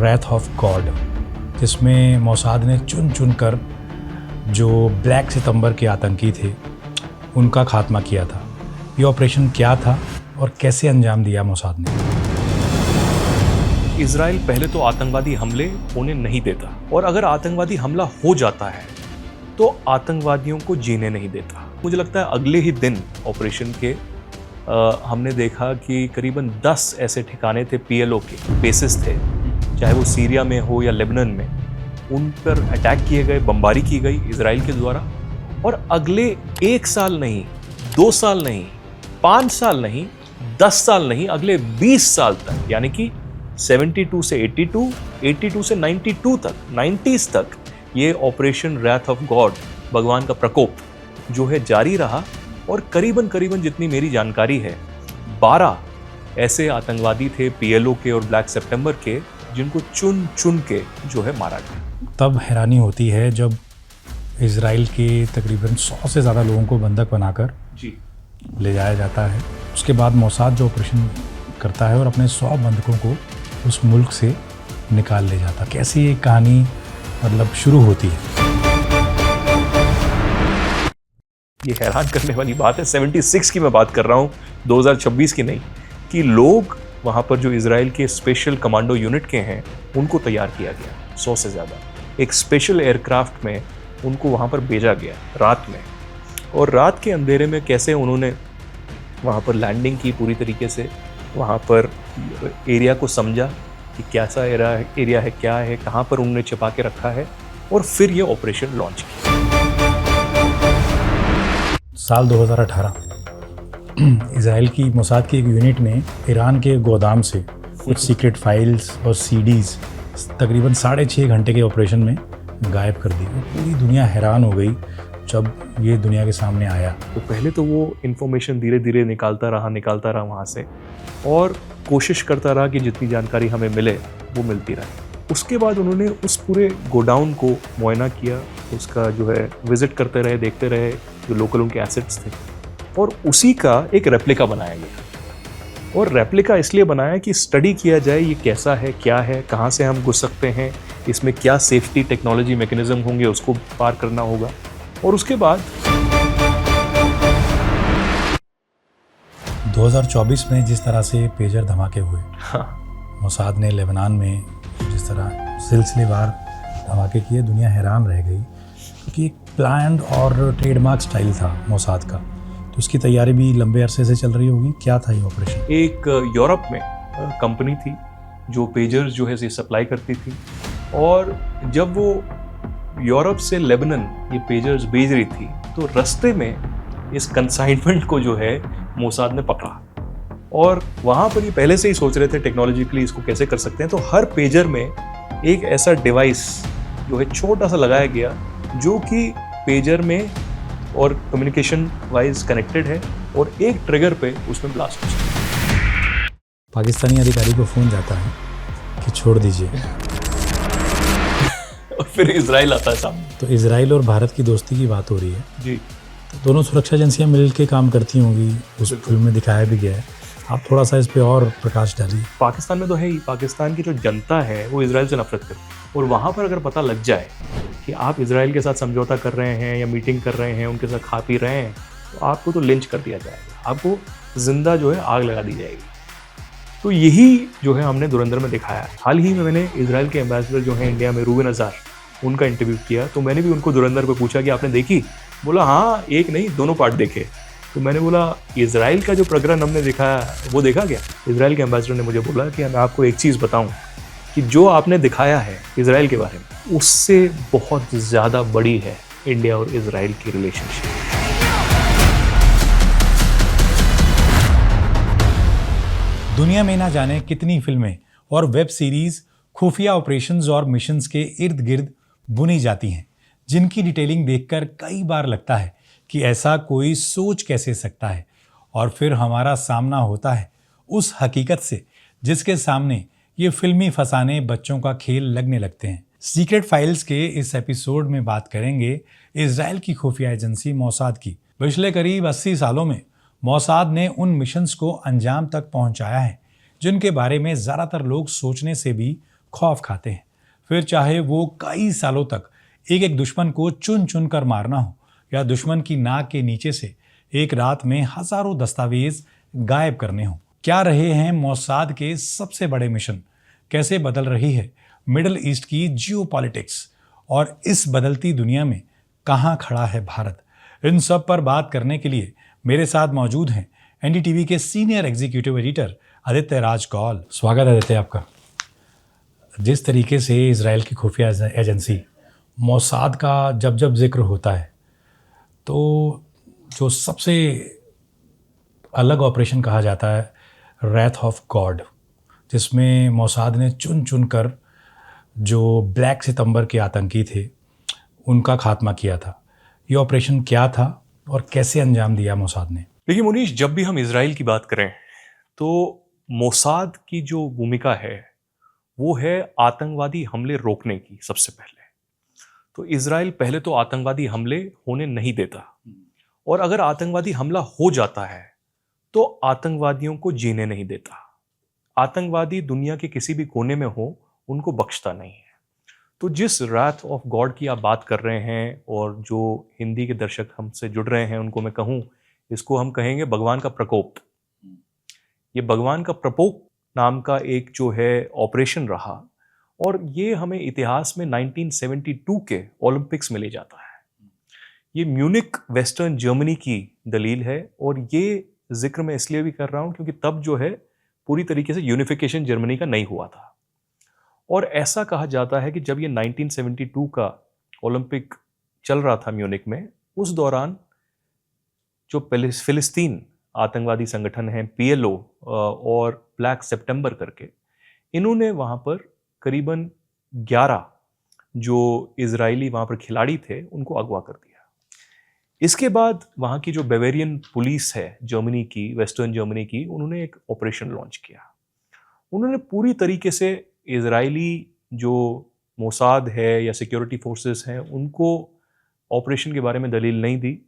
Wrath of God, जिसमें Mossad ने चुन चुन कर जो ब्लैक सितंबर के आतंकी थे उनका खात्मा किया था। ये ऑपरेशन क्या था और कैसे अंजाम दिया मोसाद ने? इजराइल पहले तो आतंकवादी हमले होने नहीं देता, और अगर आतंकवादी हमला हो जाता है तो आतंकवादियों को जीने नहीं देता। मुझे लगता है अगले ही दिन ऑपरेशन के हमने देखा कि करीबन 10 ऐसे ठिकाने थे, PLO के बेसिस थे, चाहे वो सीरिया में हो या लेबनान में, उन पर अटैक किए गए, बमबारी की गई इजराइल के द्वारा। और अगले 1 साल नहीं, 2 साल नहीं, 5 साल नहीं, 10 साल नहीं, अगले 20 साल तक, यानी कि 72 से 82, 82 से 92 तक, 90s तक ये ऑपरेशन रैथ ऑफ गॉड, भगवान का प्रकोप, जो है जारी रहा। और करीबन जितनी मेरी जानकारी है 12 ऐसे आतंकवादी थे PLO के और ब्लैक सितंबर के, जिनको चुन चुन के जो है मारा गया। तब हैरानी होती है जब इजराइल के तकरीबन 100 से ज़्यादा लोगों को बंधक बनाकर ले जाया जाता है। उसके बाद मोसाद जो ऑपरेशन करता है और अपने 100 बंधकों को उस मुल्क से निकाल ले जाता। कैसी ये कहानी मतलब शुरू होती है? ये हैरान करने वाली बात है, 76 की मैं बात कर रहा हूँ, 2026 की नहीं, कि लोग वहाँ पर जो इजराइल के स्पेशल कमांडो यूनिट के हैं उनको तैयार किया गया, 100 से ज़्यादा। एक स्पेशल एयरक्राफ्ट में उनको वहाँ पर भेजा गया रात में, और रात के अंधेरे में कैसे उन्होंने वहाँ पर लैंडिंग की, पूरी तरीके से वहाँ पर एरिया को समझा कि कैसा एरिया है, क्या है, कहाँ पर उन्होंने छिपा के रखा है, और फिर ये ऑपरेशन लॉन्च किया। साल 2018 इजराइल की मोसाद की एक यूनिट ने ईरान के गोदाम से कुछ सीक्रेट फाइल्स और CDs तकरीबन 6.5 घंटे के ऑपरेशन में गायब कर दी। पूरी दुनिया हैरान हो गई जब ये दुनिया के सामने आया। तो पहले तो वो इन्फॉर्मेशन धीरे धीरे निकालता रहा वहाँ से, और कोशिश करता रहा कि जितनी जानकारी हमें मिले वो मिलती रहे। उसके बाद उन्होंने उस पूरे गोडाउन को मुआयना किया, उसका जो है विजिट करते रहे, देखते रहे जो लोकल उनके एसेट्स थे, और उसी का एक रेप्लिका बनाया गया। और रेप्लिका इसलिए बनाया कि स्टडी किया जाए ये कैसा है, क्या है, कहाँ से हम घुस सकते हैं, इसमें क्या सेफ्टी टेक्नोलॉजी मैकेनिज्म होंगे, उसको पार करना होगा। और उसके बाद 2024 में जिस तरह से पेजर धमाके हुए, हाँ, मोसाद ने लेबनान में जिस तरह सिलसिलेवार धमाके किए, दुनिया हैरान रह गई, क्योंकि एक प्लान्ड और ट्रेडमार्क स्टाइल था मोसाद का। तो उसकी तैयारी भी लंबे अरसे से चल रही होगी। क्या था ये ऑपरेशन? एक यूरोप में कंपनी थी जो पेजर्स जो है ये सप्लाई करती थी, और जब वो यूरोप से लेबनान ये पेजर्स भेज रही थी तो रास्ते में इस कंसाइनमेंट को जो है मोसाद ने पकड़ा, और वहाँ पर ये पहले से ही सोच रहे थे टेक्नोलॉजिकली इसको कैसे कर सकते हैं। तो हर पेजर में एक ऐसा डिवाइस जो है छोटा सा लगाया गया, जो कि पेजर में और कम्युनिकेशन वाइज कनेक्टेड है, और एक ट्रिगर पे उसमें ब्लास्ट हो सकता है। पाकिस्तानी अधिकारी को फ़ोन जाता है कि छोड़ दीजिए और फिर इजराइल आता है सामने। तो इजराइल और भारत की दोस्ती की बात हो रही है जी। तो दोनों सुरक्षा एजेंसियां मिल के काम करती होंगी, उस फिल्म में दिखाया भी गया है। आप थोड़ा सा इस पे और प्रकाश डालिए। पाकिस्तान में तो है ही, पाकिस्तान की जो जनता है वो इजराइल से नफरत करती है, और वहाँ पर अगर पता लग जाए कि आप इजराइल के साथ समझौता कर रहे हैं या मीटिंग कर रहे हैं, उनके साथ खा पी रहे हैं, तो आपको तो लिंच कर दिया जाएगा, आपको जिंदा जो है आग लगा दी जाएगी। तो यही जो है हमने धुरंधर में दिखाया है। हाल ही में मैंने इजराइल के एम्बेसडर जो है इंडिया में, रूबेन अज़ार, उनका इंटरव्यू किया, तो मैंने भी उनको धुरंधर पे पूछा कि आपने देखी? बोला हाँ, एक नहीं दोनों पार्ट देखे। तो मैंने बोला इजराइल का जो प्रकरण हमने दिखाया वो देखा क्या? इजराइल के एम्बेसडर ने मुझे बोला कि मैं आपको एक चीज़ बताऊं कि जो आपने दिखाया है इजराइल के बारे में, उससे बहुत ज़्यादा बड़ी है इंडिया और इजराइल की रिलेशनशिप। दुनिया में ना जाने कितनी फिल्में और वेब सीरीज खुफिया ऑपरेशंस और मिशंस के इर्द गिर्द बुनी जाती हैं, जिनकी डिटेलिंग देखकर कई बार लगता है कि ऐसा कोई सोच कैसे सकता है, और फिर हमारा सामना होता है उस हकीकत से जिसके सामने ये फिल्मी फसाने बच्चों का खेल लगने लगते हैं। सीक्रेट फाइल्स के इस एपिसोड में बात करेंगे इजराइल की खुफिया एजेंसी मोसाद की। पिछले करीब 80 सालों में मोसाद ने उन मिशंस को अंजाम तक पहुंचाया है जिनके बारे में ज़्यादातर लोग सोचने से भी खौफ खाते हैं। फिर चाहे वो कई सालों तक एक एक दुश्मन को चुन चुन कर मारना हो या दुश्मन की नाक के नीचे से एक रात में हजारों दस्तावेज गायब करने हो। क्या रहे हैं मोसाद के सबसे बड़े मिशन, कैसे बदल रही है मिडिल ईस्ट की जियोपॉलिटिक्स और इस बदलती दुनिया में कहाँ खड़ा है भारत, इन सब पर बात करने के लिए मेरे साथ मौजूद हैं एनडीटीवी के senior executive editor Aditya Raj Kaul. स्वागत है आदित्य आपका। जिस तरीके से इजराइल की खुफिया एजेंसी मोसाद का जब जब जिक्र होता है तो जो सबसे अलग ऑपरेशन कहा जाता है रैथ ऑफ गॉड, जिसमें मोसाद ने चुन चुन कर जो ब्लैक सितंबर के आतंकी थे उनका खात्मा किया था। ये ऑपरेशन क्या था और कैसे अंजाम दिया मोसाद ने? देखिए मुनीश, जब भी हम इजराइल की बात करें तो मोसाद की जो भूमिका है वो है आतंकवादी हमले रोकने की। सबसे पहले तो इजराइल पहले तो आतंकवादी हमले होने नहीं देता, और अगर आतंकवादी हमला हो जाता है तो आतंकवादियों को जीने नहीं देता। आतंकवादी दुनिया के किसी भी कोने में हो, उनको बख्शता नहीं है। तो जिस राथ ऑफ गॉड की आप बात कर रहे हैं और जो हिंदी के दर्शक हमसे जुड़ रहे हैं उनको मैं कहूँ, इसको हम कहेंगे भगवान का प्रकोप। ये भगवान का प्रकोप नाम का एक जो है ऑपरेशन रहा, और ये हमें इतिहास में 1972 के ओलंपिक्स में ले जाता है। ये म्यूनिक वेस्टर्न जर्मनी की दलील है, और ये जिक्र मैं इसलिए भी कर रहा हूँ क्योंकि तब जो है पूरी तरीके से यूनिफिकेशन जर्मनी का नहीं हुआ था। और ऐसा कहा जाता है कि जब ये 1972 का ओलंपिक चल रहा था म्यूनिक में, उस दौरान जो फिलिस्तीन आतंकवादी संगठन है PLO और ब्लैक सितंबर करके, इन्होंने वहाँ पर करीबन 11 जो इजरायली वहाँ पर खिलाड़ी थे उनको अगवा कर दिया। इसके बाद वहाँ की जो बेवेरियन पुलिस है जर्मनी की, वेस्टर्न जर्मनी की, उन्होंने एक ऑपरेशन लॉन्च किया। उन्होंने पूरी तरीके से इजरायली जो मोसाद है या सिक्योरिटी फोर्सेस हैं उनको ऑपरेशन के बारे में दलील नहीं दी,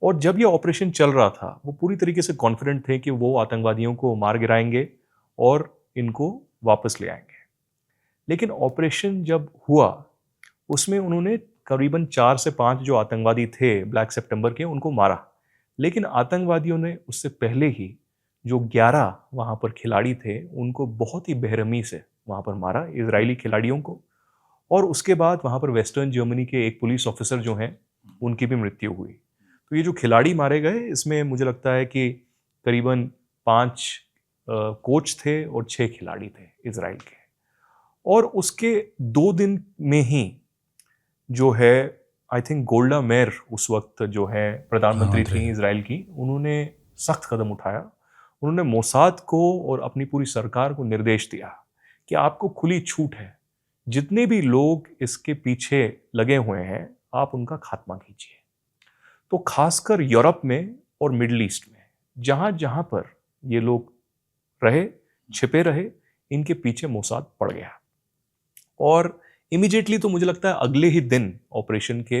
और जब ये ऑपरेशन चल रहा था वो पूरी तरीके से कॉन्फिडेंट थे कि वो आतंकवादियों को मार गिराएंगे और इनको वापस ले आएंगे। लेकिन ऑपरेशन जब हुआ उसमें उन्होंने करीबन 4 से 5 जो आतंकवादी थे ब्लैक सितंबर के, उनको मारा। लेकिन आतंकवादियों ने उससे पहले ही जो 11 वहाँ पर खिलाड़ी थे उनको बहुत ही बेरहमी से वहाँ पर मारा, इजरायली खिलाड़ियों को। और उसके बाद वहाँ पर वेस्टर्न जर्मनी के एक पुलिस ऑफिसर जो हैं उनकी भी मृत्यु हुई। तो ये जो खिलाड़ी मारे गए, इसमें मुझे लगता है कि करीबन 5 कोच थे और 6 खिलाड़ी थे इजराइल के। और उसके 2 दिन में ही जो है, आई थिंक गोल्डा मेयर उस वक्त जो है प्रधानमंत्री थी इजराइल की, उन्होंने सख्त कदम उठाया। उन्होंने मोसाद को और अपनी पूरी सरकार को निर्देश दिया कि आपको खुली छूट है, जितने भी लोग इसके पीछे लगे हुए हैं आप उनका खात्मा कीजिए। तो खासकर यूरोप में और मिडिल ईस्ट में जहां जहां पर ये लोग रहे, छिपे रहे, इनके पीछे मोसाद पड़ गया। और इमीडिएटली तो मुझे लगता है अगले ही दिन ऑपरेशन के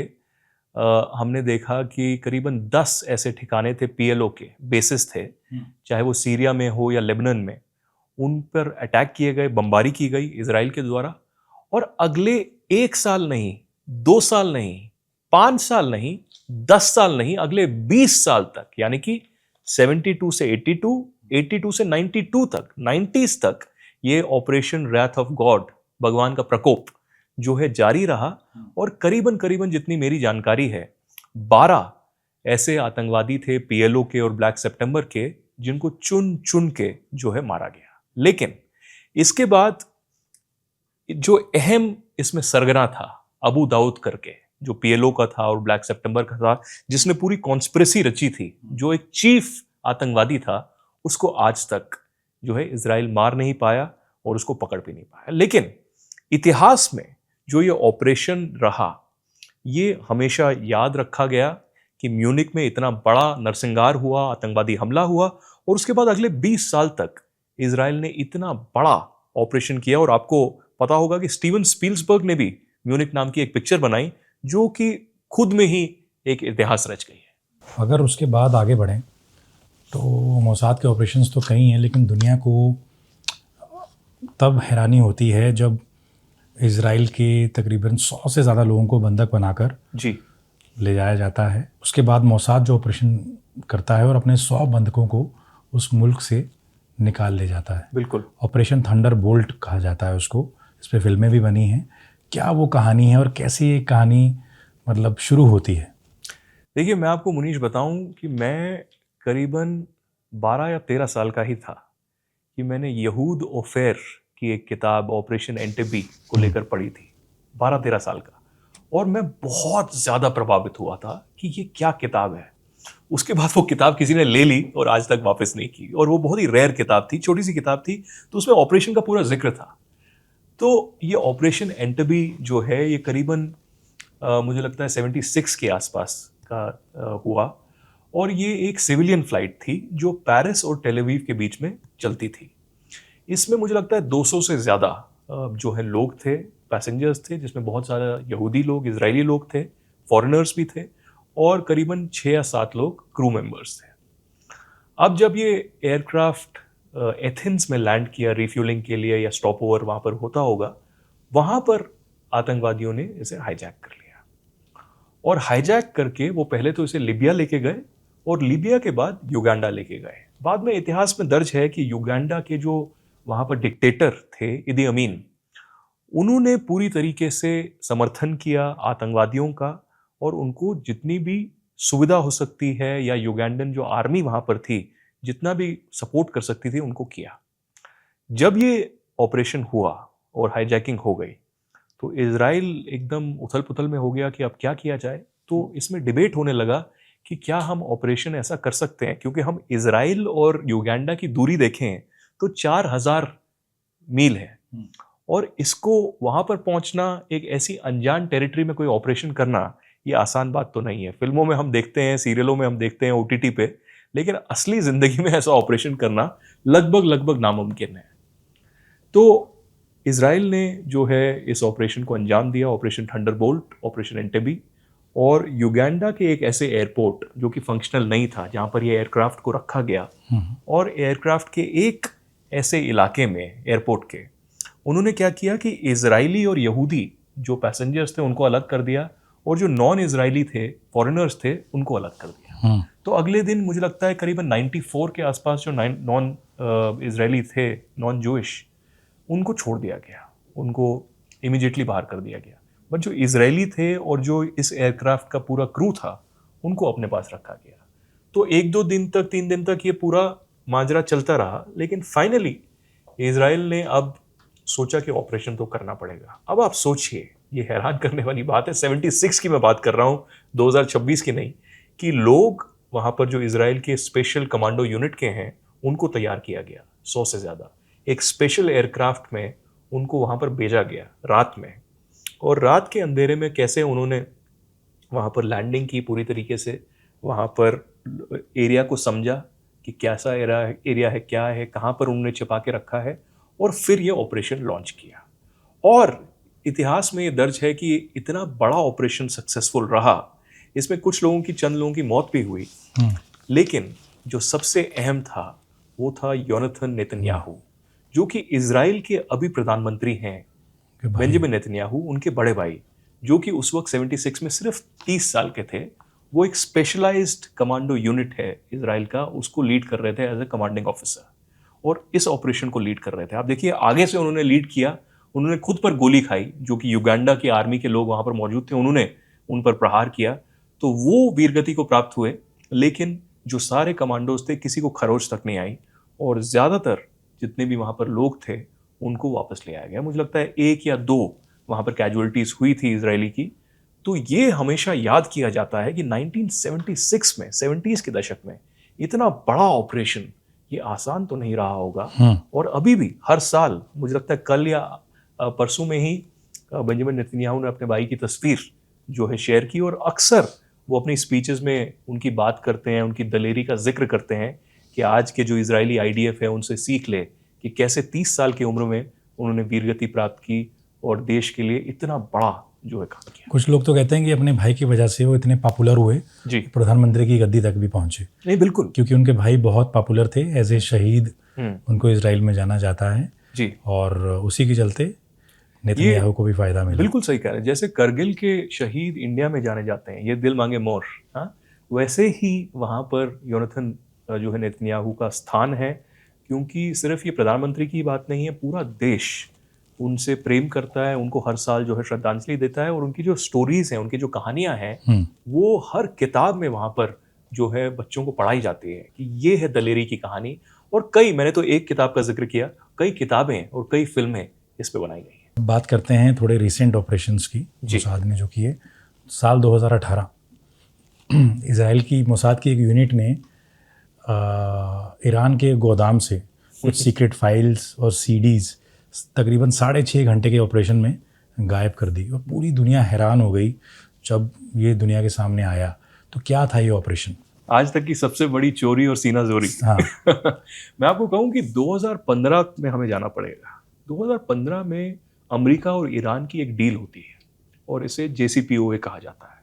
हमने देखा कि करीबन 10 ऐसे ठिकाने थे, PLO के बेसिस थे, चाहे वो सीरिया में हो या लेबनान में, उन पर अटैक किए गए, बमबारी की गई इजराइल के द्वारा। और अगले 1 साल नहीं, 2 साल नहीं, 5 साल नहीं, 10 साल नहीं, अगले 20 साल तक, यानी कि 72 से 82, 82 से 92 तक, 90s तक ये ऑपरेशन रैथ ऑफ गॉड, भगवान का प्रकोप जो है जारी रहा। और करीबन करीबन जितनी मेरी जानकारी है 12 ऐसे आतंकवादी थे PLO के और ब्लैक सितंबर के जिनको चुन चुन के जो है मारा गया। लेकिन इसके बाद जो अहम इसमें सरगना था अबू दाऊद करके, जो PLO का था और ब्लैक सितंबर का था, जिसने पूरी कॉन्स्पिरेसी रची थी, जो एक चीफ आतंकवादी था, उसको आज तक जो है इजराइल मार नहीं पाया और उसको पकड़ भी नहीं पाया। लेकिन इतिहास में जो ये ऑपरेशन रहा, ये हमेशा याद रखा गया कि म्यूनिक में इतना बड़ा नरसंहार हुआ, आतंकवादी हमला हुआ, और उसके बाद अगले 20 साल तक इजराइल ने इतना बड़ा ऑपरेशन किया। और आपको पता होगा कि स्टीवन स्पील्सबर्ग ने भी म्यूनिक नाम की एक पिक्चर बनाई जो कि खुद में ही एक इतिहास रच गई है। अगर उसके बाद आगे बढ़ें तो मोसाद के ऑपरेशंस तो कई हैं, लेकिन दुनिया को तब हैरानी होती है जब इजराइल के तकरीबन 100 से ज़्यादा लोगों को बंधक बनाकर जी ले जाया जाता है। उसके बाद मोसाद जो ऑपरेशन करता है और अपने 100 बंधकों को उस मुल्क से निकाल ले जाता है। बिल्कुल। ऑपरेशन थंडर बोल्ट कहा जाता है उसको। इस पर फिल्में भी बनी हैं। क्या वो कहानी है और कैसे ये कहानी मतलब शुरू होती है? देखिए, मैं आपको मुनीश बताऊं कि मैं करीबन 12 या 13 साल का ही था कि मैंने यहूद ओफेर की एक किताब ऑपरेशन एंटेबी को लेकर पढ़ी थी। 12-13 साल का। और मैं बहुत ज़्यादा प्रभावित हुआ था कि ये क्या किताब है। उसके बाद वो किताब किसी ने ले ली और आज तक वापस नहीं की। और वो बहुत ही रेयर किताब थी, छोटी सी किताब थी, तो उसमें ऑपरेशन का पूरा जिक्र था। तो ये ऑपरेशन एंटेबी जो है ये करीबन मुझे लगता है 76 के आसपास का हुआ। और ये एक सिविलियन फ्लाइट थी जो पेरिस और टेल अवीव के बीच में चलती थी। इसमें मुझे लगता है 200 से ज़्यादा जो है लोग थे, पैसेंजर्स थे, जिसमें बहुत सारे यहूदी लोग, इजरायली लोग थे, फॉरेनर्स भी थे, और करीबन 6 या 7 लोग क्रू मेंबर्स थे। अब जब ये एयरक्राफ्ट एथेंस में लैंड किया रिफ्यूलिंग के लिए या स्टॉप ओवर वहाँ पर होता होगा, वहाँ पर आतंकवादियों ने इसे हाईजैक कर लिया। और हाईजैक करके वो पहले तो इसे लीबिया लेके गए और लीबिया के बाद युगांडा लेके गए। बाद में इतिहास में दर्ज है कि युगांडा के जो वहाँ पर डिक्टेटर थे इदी अमीन, उन्होंने पूरी तरीके से समर्थन किया आतंकवादियों का और उनको जितनी भी सुविधा हो सकती है या युगांडन जो आर्मी वहाँ पर थी जितना भी सपोर्ट कर सकती थी उनको किया। जब ये ऑपरेशन हुआ और हाईजैकिंग हो गई तो इजराइल एकदम उथल पुथल में हो गया कि अब क्या किया जाए। तो इसमें डिबेट होने लगा कि क्या हम ऑपरेशन ऐसा कर सकते हैं, क्योंकि हम इजराइल और युगांडा की दूरी देखें तो 4000 मील है और इसको वहां पर पहुंचना, एक ऐसी अनजान टेरिटरी में कोई ऑपरेशन करना, ये आसान बात तो नहीं है। फिल्मों में हम देखते हैं, सीरियलों में हम देखते हैं, ओटीटी पे, लेकिन असली जिंदगी में ऐसा ऑपरेशन करना लगभग नामुमकिन है। तो इजराइल ने जो है इस ऑपरेशन को अंजाम दिया, ऑपरेशन थंडरबोल्ट, ऑपरेशन एंटेबी। और युगांडा के एक ऐसे एयरपोर्ट जो कि फंक्शनल नहीं था जहां पर ये एयरक्राफ्ट को रखा गया, और एयरक्राफ्ट के एक ऐसे इलाके में एयरपोर्ट के उन्होंने क्या किया कि इजरायली और यहूदी जो पैसेंजर्स थे उनको अलग कर दिया और जो नॉन इजरायली थे, फॉरेनर्स थे, उनको अलग कर दिया। तो अगले दिन मुझे लगता है करीबन 94 के आसपास जो नॉन इजरायली थे, नॉन जूइश, उनको छोड़ दिया गया, उनको इमीडिएटली बाहर कर दिया गया। बट जो इजरायली थे और जो इस एयरक्राफ्ट का पूरा क्रू था उनको अपने पास रखा गया। तो 1-2 दिन तक, 3 दिन तक ये पूरा माजरा चलता रहा, लेकिन फाइनली इजराइल ने अब सोचा कि ऑपरेशन तो करना पड़ेगा। अब आप सोचिए, ये हैरान करने वाली बात है, 76 की मैं बात कर रहा हूँ, 2026 की नहीं, कि लोग वहाँ पर जो इजराइल के स्पेशल कमांडो यूनिट के हैं उनको तैयार किया गया, 100 से ज़्यादा। एक स्पेशल एयरक्राफ्ट में उनको वहाँ पर भेजा गया रात में, और रात के अंधेरे में कैसे उन्होंने वहाँ पर लैंडिंग की, पूरी तरीके से वहाँ पर एरिया को समझा कि कैसा एरिया है, क्या है, कहाँ पर उन्होंने छिपा के रखा है, और फिर ये ऑपरेशन लॉन्च किया। और इतिहास में ये दर्ज है कि इतना बड़ा ऑपरेशन सक्सेसफुल रहा, इसमें कुछ लोगों की, चंद लोगों की मौत भी हुई, लेकिन जो सबसे अहम था वो था योनाथन नेतन्याहू, जो कि इजराइल के अभी प्रधानमंत्री हैं, बेंजामिन नेतन्याहू, उनके बड़े भाई, जो कि उस वक्त 76 में सिर्फ 30 साल के थे। वो एक स्पेशलाइज्ड कमांडो यूनिट है इजराइल का, उसको लीड कर रहे थे एज ए कमांडिंग ऑफिसर, और इस ऑपरेशन को लीड कर रहे थे। आप देखिए, आगे से उन्होंने लीड किया, उन्होंने खुद पर गोली खाई, जो कि युगांडा की आर्मी के लोग वहां पर मौजूद थे, उन्होंने उन पर प्रहार किया, तो वो वीरगति को प्राप्त हुए। लेकिन जो सारे कमांडोज थे, किसी को खरोच तक नहीं आई, और ज्यादातर जितने भी वहां पर लोग थे उनको वापस ले आया गया। मुझे लगता है 1 या 2 वहां पर कैजुअलिटीज हुई थी इजरायली की। तो ये हमेशा याद किया जाता है कि 1976 में, 70s के दशक में इतना बड़ा ऑपरेशन, ये आसान तो नहीं रहा होगा। और अभी भी हर साल, मुझे लगता है कल या परसों में ही बेंजामिन नेतन्याहू ने अपने भाई की तस्वीर जो है शेयर की, और अक्सर वो अपनी स्पीचेस में उनकी बात करते हैं, उनकी दलेरी का जिक्र करते हैं कि आज के जो इजरायली IDF है उनसे सीख ले कि कैसे 30 साल की उम्र में उन्होंने वीरगति प्राप्त की और देश के लिए इतना बड़ा जो है काम किया। कुछ लोग तो कहते हैं कि अपने भाई की वजह से वो इतने पॉपुलर हुए जी, प्रधानमंत्री की गद्दी तक भी पहुंचे। नहीं, बिल्कुल, क्योंकि उनके भाई बहुत पॉपुलर थे, एज ए शहीद उनको इजराइल में जाना जाता है जी, और उसी के चलते नेतन्याहू को भी फायदा मिला। बिल्कुल सही कह रहे हैं। जैसे करगिल के शहीद इंडिया में जाने जाते हैं, ये दिल मांगे मोर, हाँ, वैसे ही वहाँ पर योनाथन जो है नेतन्याहू का स्थान है, क्योंकि सिर्फ ये प्रधानमंत्री की बात नहीं है, पूरा देश उनसे प्रेम करता है, उनको हर साल जो है श्रद्धांजलि देता है, और उनकी जो स्टोरीज हैं, उनकी जो कहानियां हैं, वो हर किताब में वहाँ पर जो है बच्चों को पढ़ाई जाती है कि ये है दलेरी की कहानी। और कई, मैंने तो एक किताब का जिक्र किया, कई किताबें और कई फिल्में इस पे बनाई गई हैं। बात करते हैं थोड़े रिसेंट ऑपरेशंस की, मोसाद ने जो किए। साल 2018 इजराइल की मोसाद की एक यूनिट ने ईरान के गोदाम से कुछ सीक्रेट फाइल्स और सीडीज़ तकरीबन 6.5 घंटे के ऑपरेशन में गायब कर दी, और पूरी दुनिया हैरान हो गई जब ये दुनिया के सामने आया। तो क्या था ये ऑपरेशन? आज तक की सबसे बड़ी चोरी और सीना जोरी। हाँ। मैं आपको कहूँ कि 2015 में हमें जाना पड़ेगा। 2015 में अमेरिका और ईरान की एक डील होती है, और इसे JCPOA कहा जाता है।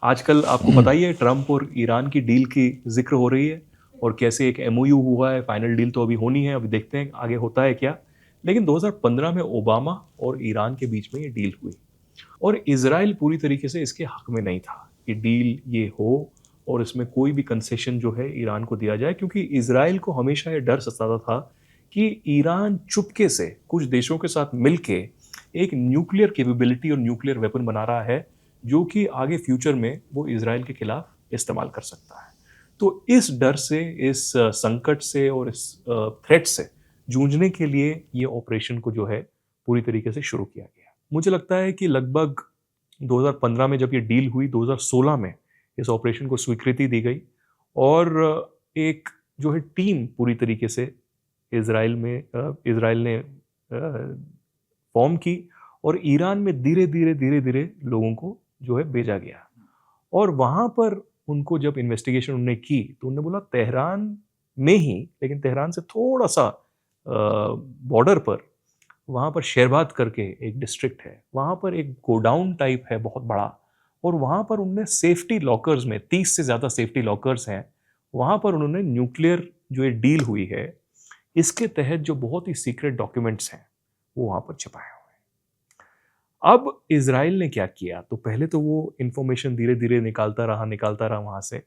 आजकल आपको पता ही है, ट्रंप और ईरान की डील की जिक्र हो रही है, और कैसे एक MOU हुआ है। फाइनल डील तो अभी होनी है, अभी देखते हैं आगे होता है क्या। लेकिन 2015 में ओबामा और ईरान के बीच में ये डील हुई, और इजराइल पूरी तरीके से इसके हक में नहीं था कि डील ये हो और इसमें कोई भी कंसेशन जो है ईरान को दिया जाए, क्योंकि इजराइल को हमेशा ये डर सताता था कि ईरान चुपके से कुछ देशों के साथ मिलके एक न्यूक्लियर कैपेबिलिटी और न्यूक्लियर वेपन बना रहा है, जो कि आगे फ्यूचर में वो इजराइल के खिलाफ इस्तेमाल कर सकता है। तो इस डर से, इस संकट से और इस थ्रेट से जूझने के लिए ये ऑपरेशन को जो है पूरी तरीके से शुरू किया गया। मुझे लगता है कि लगभग 2015 में जब ये डील हुई, 2016 में इस ऑपरेशन को स्वीकृति दी गई, और एक जो है टीम पूरी तरीके से इजराइल ने फॉर्म की, और ईरान में धीरे धीरे लोगों को जो है भेजा गया। और वहाँ पर उनको जब इन्वेस्टिगेशन उन्होंने की, तो उन्होंने बोला तेहरान में ही, लेकिन तेहरान से थोड़ा सा बॉर्डर पर, वहाँ पर शेरबाद करके एक डिस्ट्रिक्ट है, वहाँ पर एक गोडाउन टाइप है बहुत बड़ा, और वहाँ पर उन्होंने सेफ्टी लॉकर्स में 30 से ज़्यादा सेफ्टी लॉकर्स हैं, वहाँ पर उन्होंने न्यूक्लियर जो ये डील हुई है इसके तहत जो बहुत ही सीक्रेट डॉक्यूमेंट्स हैं वो वहाँ पर छुपाए हुए हैं। अब इजराइल ने क्या किया, तो पहले तो वो इंफॉर्मेशन धीरे धीरे निकालता रहा वहाँ से,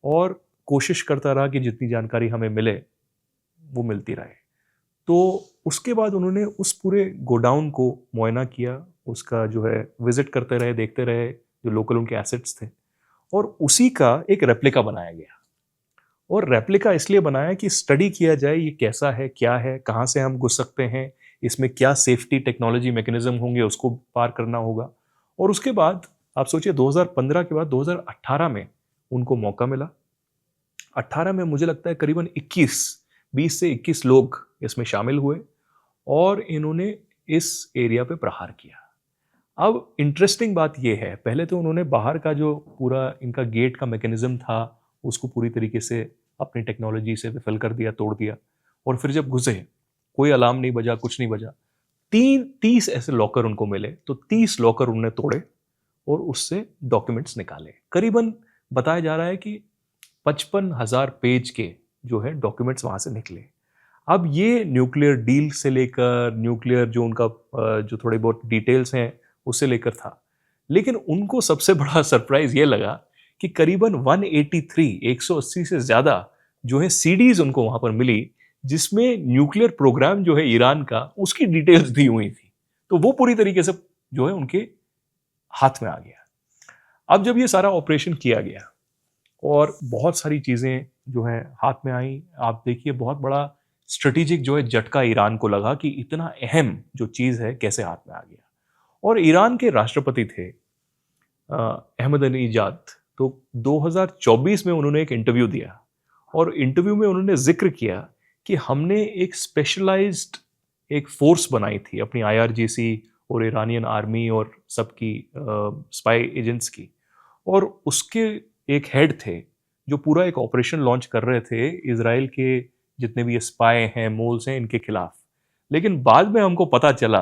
और कोशिश करता रहा कि जितनी जानकारी हमें मिले वो मिलती रहे। तो उसके बाद उन्होंने उस पूरे गोडाउन को मुआयना किया, उसका जो है विजिट करते रहे, देखते रहे जो लोकल उनके एसेट्स थे, और उसी का एक रेप्लिका बनाया गया। और रेप्लिका इसलिए बनाया कि स्टडी किया जाए ये कैसा है, क्या है, कहाँ से हम घुस सकते हैं, इसमें क्या सेफ्टी टेक्नोलॉजी मैकेनिज्म होंगे, उसको पार करना होगा। और उसके बाद आप सोचिए 2015 के बाद 2018 में उनको मौका मिला। 18 में मुझे लगता है करीबन 20 से 21 लोग इसमें शामिल हुए, और इन्होंने इस एरिया पे प्रहार किया। अब इंटरेस्टिंग बात यह है, पहले तो उन्होंने बाहर का जो पूरा इनका गेट का मैकेनिज्म था उसको पूरी तरीके से अपनी टेक्नोलॉजी से विफल कर दिया, तोड़ दिया, और फिर जब घुसे कोई अलार्म नहीं बजा, कुछ नहीं बजा। 30 ऐसे लॉकर उनको मिले, तो 30 लॉकर उन्होंने तोड़े और उससे डॉक्यूमेंट्स निकाले। करीबन बताया जा रहा है कि 55,000 पेज के जो है डॉक्यूमेंट्स वहां से निकले। अब ये न्यूक्लियर डील से लेकर न्यूक्लियर जो उनका जो थोड़े बहुत डिटेल्स हैं उससे लेकर था, लेकिन उनको सबसे बड़ा सरप्राइज ये लगा कि करीबन 180 से ज्यादा जो है सीडीज उनको वहां पर मिली, जिसमें न्यूक्लियर प्रोग्राम जो है ईरान का उसकी डिटेल्स दी हुई थी। तो वो पूरी तरीके से जो है उनके हाथ में आ गया। अब जब ये सारा ऑपरेशन किया गया और बहुत सारी चीजें जो है हाथ में आई, आप देखिए बहुत बड़ा स्ट्रेटेजिक जो है झटका ईरान को लगा कि इतना अहम जो चीज है कैसे हाथ में आ गया। और ईरान के राष्ट्रपति थे अहमदीनेजाद, तो 2024 में उन्होंने एक इंटरव्यू दिया, और इंटरव्यू में उन्होंने जिक्र किया कि हमने एक स्पेशलाइज्ड एक फोर्स बनाई थी अपनी IRGC और ईरानियन आर्मी और सबकी स्पाई एजेंट्स की, और उसके एक हेड थे जो पूरा एक ऑपरेशन लॉन्च कर रहे थे इजराइल के जितने भी ये स्पाई हैं, मोल्स हैं, इनके खिलाफ। लेकिन बाद में हमको पता चला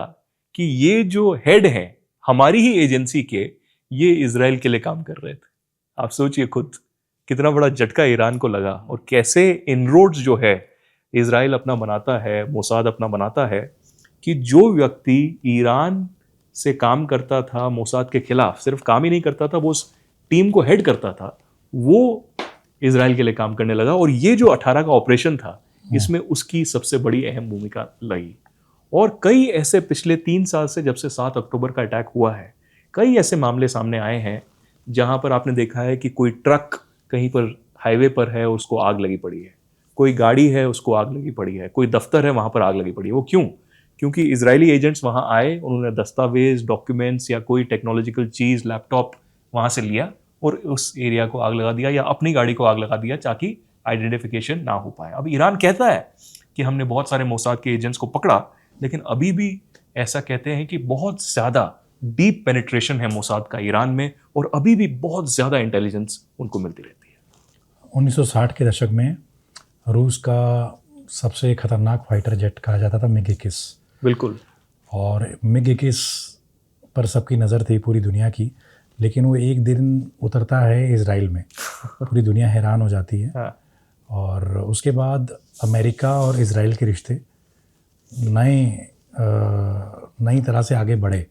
कि ये जो हेड हैं हमारी ही एजेंसी के, ये इजराइल के लिए काम कर रहे थे। आप सोचिए खुद कितना बड़ा झटका ईरान को लगा, और कैसे इनरोड्स जो है इजराइल अपना बनाता है, मोसाद अपना बनाता है, कि जो व्यक्ति ईरान से काम करता था मोसाद के खिलाफ, सिर्फ काम ही नहीं करता था, वो उस टीम को हेड करता था, वो इजराइल के लिए काम करने लगा। और ये जो 18 का ऑपरेशन था, इसमें उसकी सबसे बड़ी अहम भूमिका लगी। और कई ऐसे पिछले 3 साल से, जब से 7 अक्टूबर का अटैक हुआ है, कई ऐसे मामले सामने आए हैं जहां पर आपने देखा है कि कोई ट्रक कहीं पर हाईवे पर है, उसको आग लगी पड़ी है, कोई गाड़ी है उसको आग लगी पड़ी है, कोई दफ्तर है वहां पर आग लगी पड़ी है। वो क्यों? क्योंकि इजरायली एजेंट्स वहां आए, उन्होंने दस्तावेज, डॉक्यूमेंट्स या कोई टेक्नोलॉजिकल चीज, लैपटॉप वहां से लिया और उस एरिया को आग लगा दिया या अपनी गाड़ी को आग लगा दिया ताकि आइडेंटिफिकेशन ना हो पाए। अब ईरान कहता है कि हमने बहुत सारे मोसाद के एजेंट्स को पकड़ा, लेकिन अभी भी ऐसा कहते हैं कि बहुत ज़्यादा डीप पेनिट्रेशन है मोसाद का ईरान में, और अभी भी बहुत ज़्यादा इंटेलिजेंस उनको मिलती रहती है। 1960 के दशक में रूस का सबसे खतरनाक फाइटर जेट कहा जाता था मिग-21। बिल्कुल। और मिग-21 पर सबकी नज़र थी पूरी दुनिया की, लेकिन वो एक दिन उतरता है इजराइल में, पूरी दुनिया हैरान हो जाती है। हाँ। और उसके बाद अमेरिका और इजराइल के रिश्ते नई तरह से आगे बढ़े।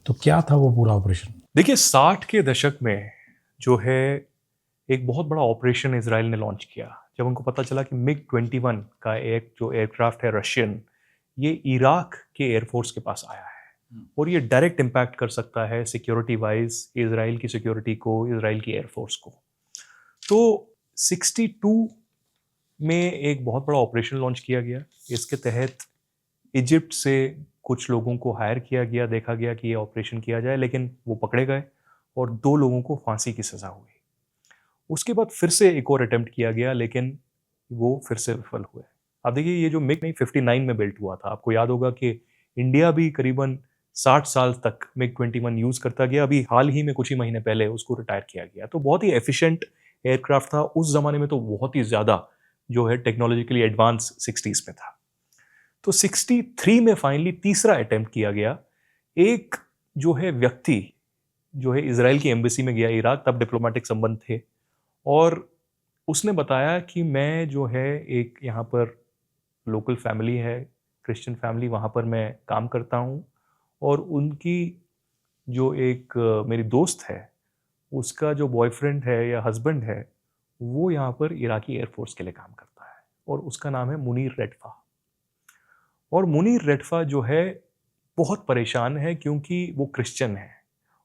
तो क्या था वो पूरा ऑपरेशन? देखिए, 60 के दशक में जो है एक बहुत बड़ा ऑपरेशन इजराइल ने लॉन्च किया, जब उनको पता चला कि मिग-21 का एक जो एयरक्राफ्ट है रशियन, ये इराक के एयरफोर्स के पास आया है और ये डायरेक्ट इम्पैक्ट कर सकता है सिक्योरिटी वाइज इजराइल की सिक्योरिटी को, इजराइल की एयरफोर्स को। तो 62 में एक बहुत बड़ा ऑपरेशन लॉन्च किया गया। इसके तहत इजिप्ट से कुछ लोगों को हायर किया गया, देखा गया कि ये ऑपरेशन किया जाए, लेकिन वो पकड़े गए और 2 लोगों को फांसी की सज़ा हुई। उसके बाद फिर से एक और अटेम्प्ट किया गया, लेकिन वो फिर से विफल हुए। अब देखिए, ये जो मिग 59 में बिल्ट हुआ था, आपको याद होगा कि इंडिया भी करीबन 60 साल तक मिग-21 यूज़ करता गया। अभी हाल ही में कुछ ही महीने पहले उसको रिटायर किया गया। तो बहुत ही एफिशिएंट एयरक्राफ्ट था उस ज़माने में, तो बहुत ही ज़्यादा जो है टेक्नोलॉजिकली एडवांस 60s में था। तो 63 में फाइनली तीसरा अटेम्प्ट किया गया। एक जो है व्यक्ति जो है इजराइल की एम्बेसी में गया इराक, तब डिप्लोमेटिक संबंध थे, और उसने बताया कि मैं जो है एक यहाँ पर लोकल फैमिली है, क्रिश्चियन फैमिली, वहाँ पर मैं काम करता हूँ, और उनकी जो एक मेरी दोस्त है, उसका जो बॉयफ्रेंड है या हस्बैंड है, वो यहाँ पर इराकी एयरफोर्स के लिए काम करता है, और उसका नाम है मुनीर रेडफा। और मुनीर रेडफा जो है बहुत परेशान है क्योंकि वो क्रिश्चियन है,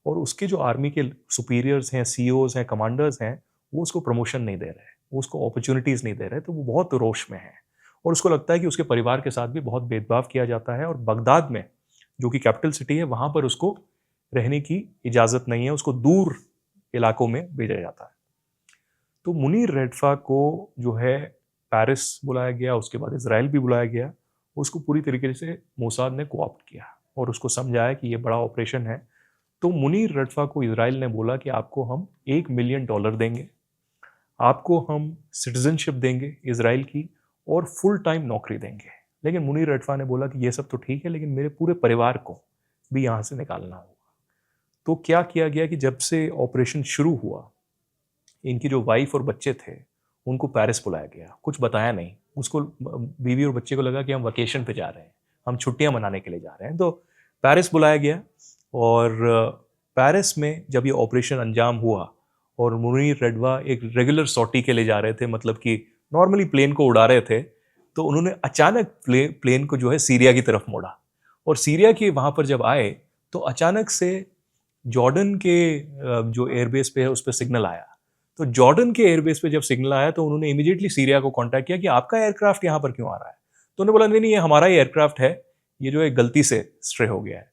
और उसके जो आर्मी के सुपीरियर्स हैं, सीईओज हैं, कमांडर्स हैं, वो उसको प्रमोशन नहीं दे रहे, वो उसको अपॉर्चुनिटीज़ नहीं दे रहे। तो वो बहुत रोष में है, और उसको लगता है कि उसके परिवार के साथ भी बहुत भेदभाव किया जाता है, और बगदाद में जो कि कैपिटल सिटी है, वहाँ पर उसको रहने की इजाज़त नहीं है, उसको दूर इलाकों में भेजा जाता है। तो मुनीर रेडफा को जो है पेरिस बुलाया गया, उसके बाद इजराइल भी बुलाया गया। उसको पूरी तरीके से मोसाद ने कोऑप्ट किया और उसको समझाया कि ये बड़ा ऑपरेशन है। तो मुनीर रेडफा को इजराइल ने बोला कि आपको हम $1 मिलियन देंगे, आपको हम सिटीजनशिप देंगे इजराइल की, और फुल टाइम नौकरी देंगे। लेकिन मुनीर रेडफा ने बोला कि ये सब तो ठीक है, लेकिन मेरे पूरे परिवार को भी यहाँ से निकालना होगा। तो क्या किया गया कि जब से ऑपरेशन शुरू हुआ, इनकी जो वाइफ और बच्चे थे उनको पेरिस बुलाया गया। कुछ बताया नहीं, उसको, बीवी और बच्चे को लगा कि हम वकेशन पे जा रहे हैं, हम छुट्टियां मनाने के लिए जा रहे हैं। तो पेरिस बुलाया गया, और पेरिस में जब ये ऑपरेशन अंजाम हुआ और मुनीर रेडफा एक रेगुलर सॉर्टी के लिए जा रहे थे, मतलब कि नॉर्मली प्लेन को उड़ा रहे थे, तो उन्होंने अचानक प्लेन को जो है सीरिया की तरफ मोड़ा, और सीरिया के वहाँ पर जब आए तो अचानक से जॉर्डन के जो एयरबेस पे है उस पर सिग्नल आया। तो जॉर्डन के एयरबेस पे जब सिग्नल आया तो उन्होंने इमीडिएटली सीरिया को कांटेक्ट किया कि आपका एयरक्राफ्ट यहाँ पर क्यों आ रहा है। तो उन्होंने बोला नहीं नहीं, ये हमारा ही एयरक्राफ्ट है, ये जो है गलती से स्ट्रे हो गया है।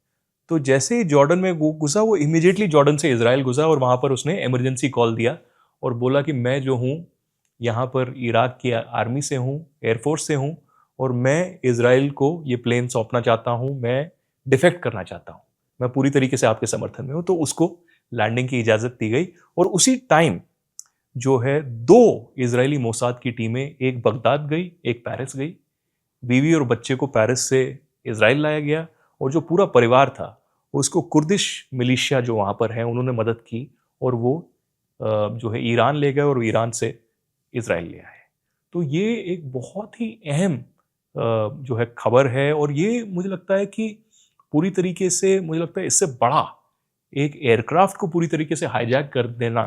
तो जैसे ही जॉर्डन में वो घुसा, वो इमीडिएटली जॉर्डन से इजराइल घुसा, और वहाँ पर उसने इमरजेंसी कॉल दिया और बोला कि मैं जो हूँ यहाँ पर इराक की आर्मी से हूँ, एयरफोर्स से हूँ, और मैं इजराइल को ये प्लेन सौंपना चाहता हूँ, मैं डिफेक्ट करना चाहता हूँ, मैं पूरी तरीके से आपके समर्थन में हूँ। तो उसको लैंडिंग की इजाज़त दी गई, और उसी टाइम जो है 2 इजरायली मोसाद की टीमें, एक बगदाद गई, एक पेरिस गई। बीवी और बच्चे को पेरिस से इजराइल लाया गया, और जो पूरा परिवार था उसको कुर्दिश मिलिशिया जो वहाँ पर है उन्होंने मदद की, और वो जो है ईरान ले गए, और ईरान से इजराइल ले आए। तो ये एक बहुत ही अहम जो है खबर है, और ये मुझे लगता है कि पूरी तरीके से मुझे लगता है इससे बड़ा एक एयरक्राफ्ट को पूरी तरीके से हाईजैक कर देना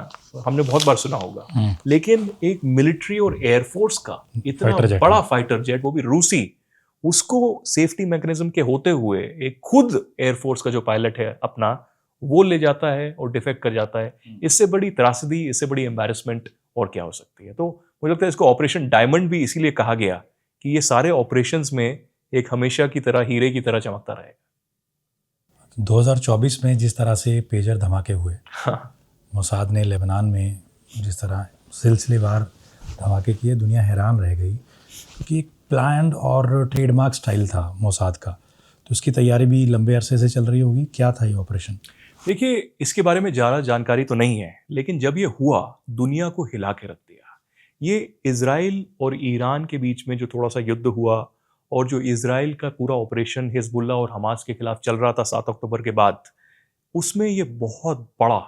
हमने बहुत बार सुना होगा, लेकिन एक मिलिट्री और एयरफोर्स का इतना बड़ा फाइटर जेट, वो भी रूसी, उसको सेफ्टी मैकेनिज्म के होते हुए एक खुद एयरफोर्स का जो पायलट है अपना, वो ले जाता है और डिफेक्ट कर जाता है। इससे बड़ी त्रासदी, इससे बड़ी एम्बैरेसमेंट और क्या हो सकती है। तो मुझे लगता है इसको ऑपरेशन डायमंड भी इसीलिए कहा गया कि ये सारे ऑपरेशंस में एक हमेशा की तरह हीरे की तरह चमकता रहेगा। 2024 में जिस तरह से पेजर धमाके हुए, हाँ। मोसाद ने लेबनान में जिस तरह सिलसिलेवार धमाके किए, दुनिया हैरान रह गई क्योंकि एक प्लान्ड और ट्रेडमार्क स्टाइल था मोसाद का। तो उसकी तैयारी भी लंबे अरसे से चल रही होगी। क्या था ये ऑपरेशन? देखिए, इसके बारे में ज़्यादा जानकारी तो नहीं है, लेकिन जब ये हुआ दुनिया को हिला के रख दिया। ये इजराइल और ईरान के बीच में जो थोड़ा सा युद्ध हुआ और जो इजराइल का पूरा ऑपरेशन हिजबुल्लाह और हमास के खिलाफ चल रहा था 7 अक्टूबर के बाद, उसमें ये बहुत बड़ा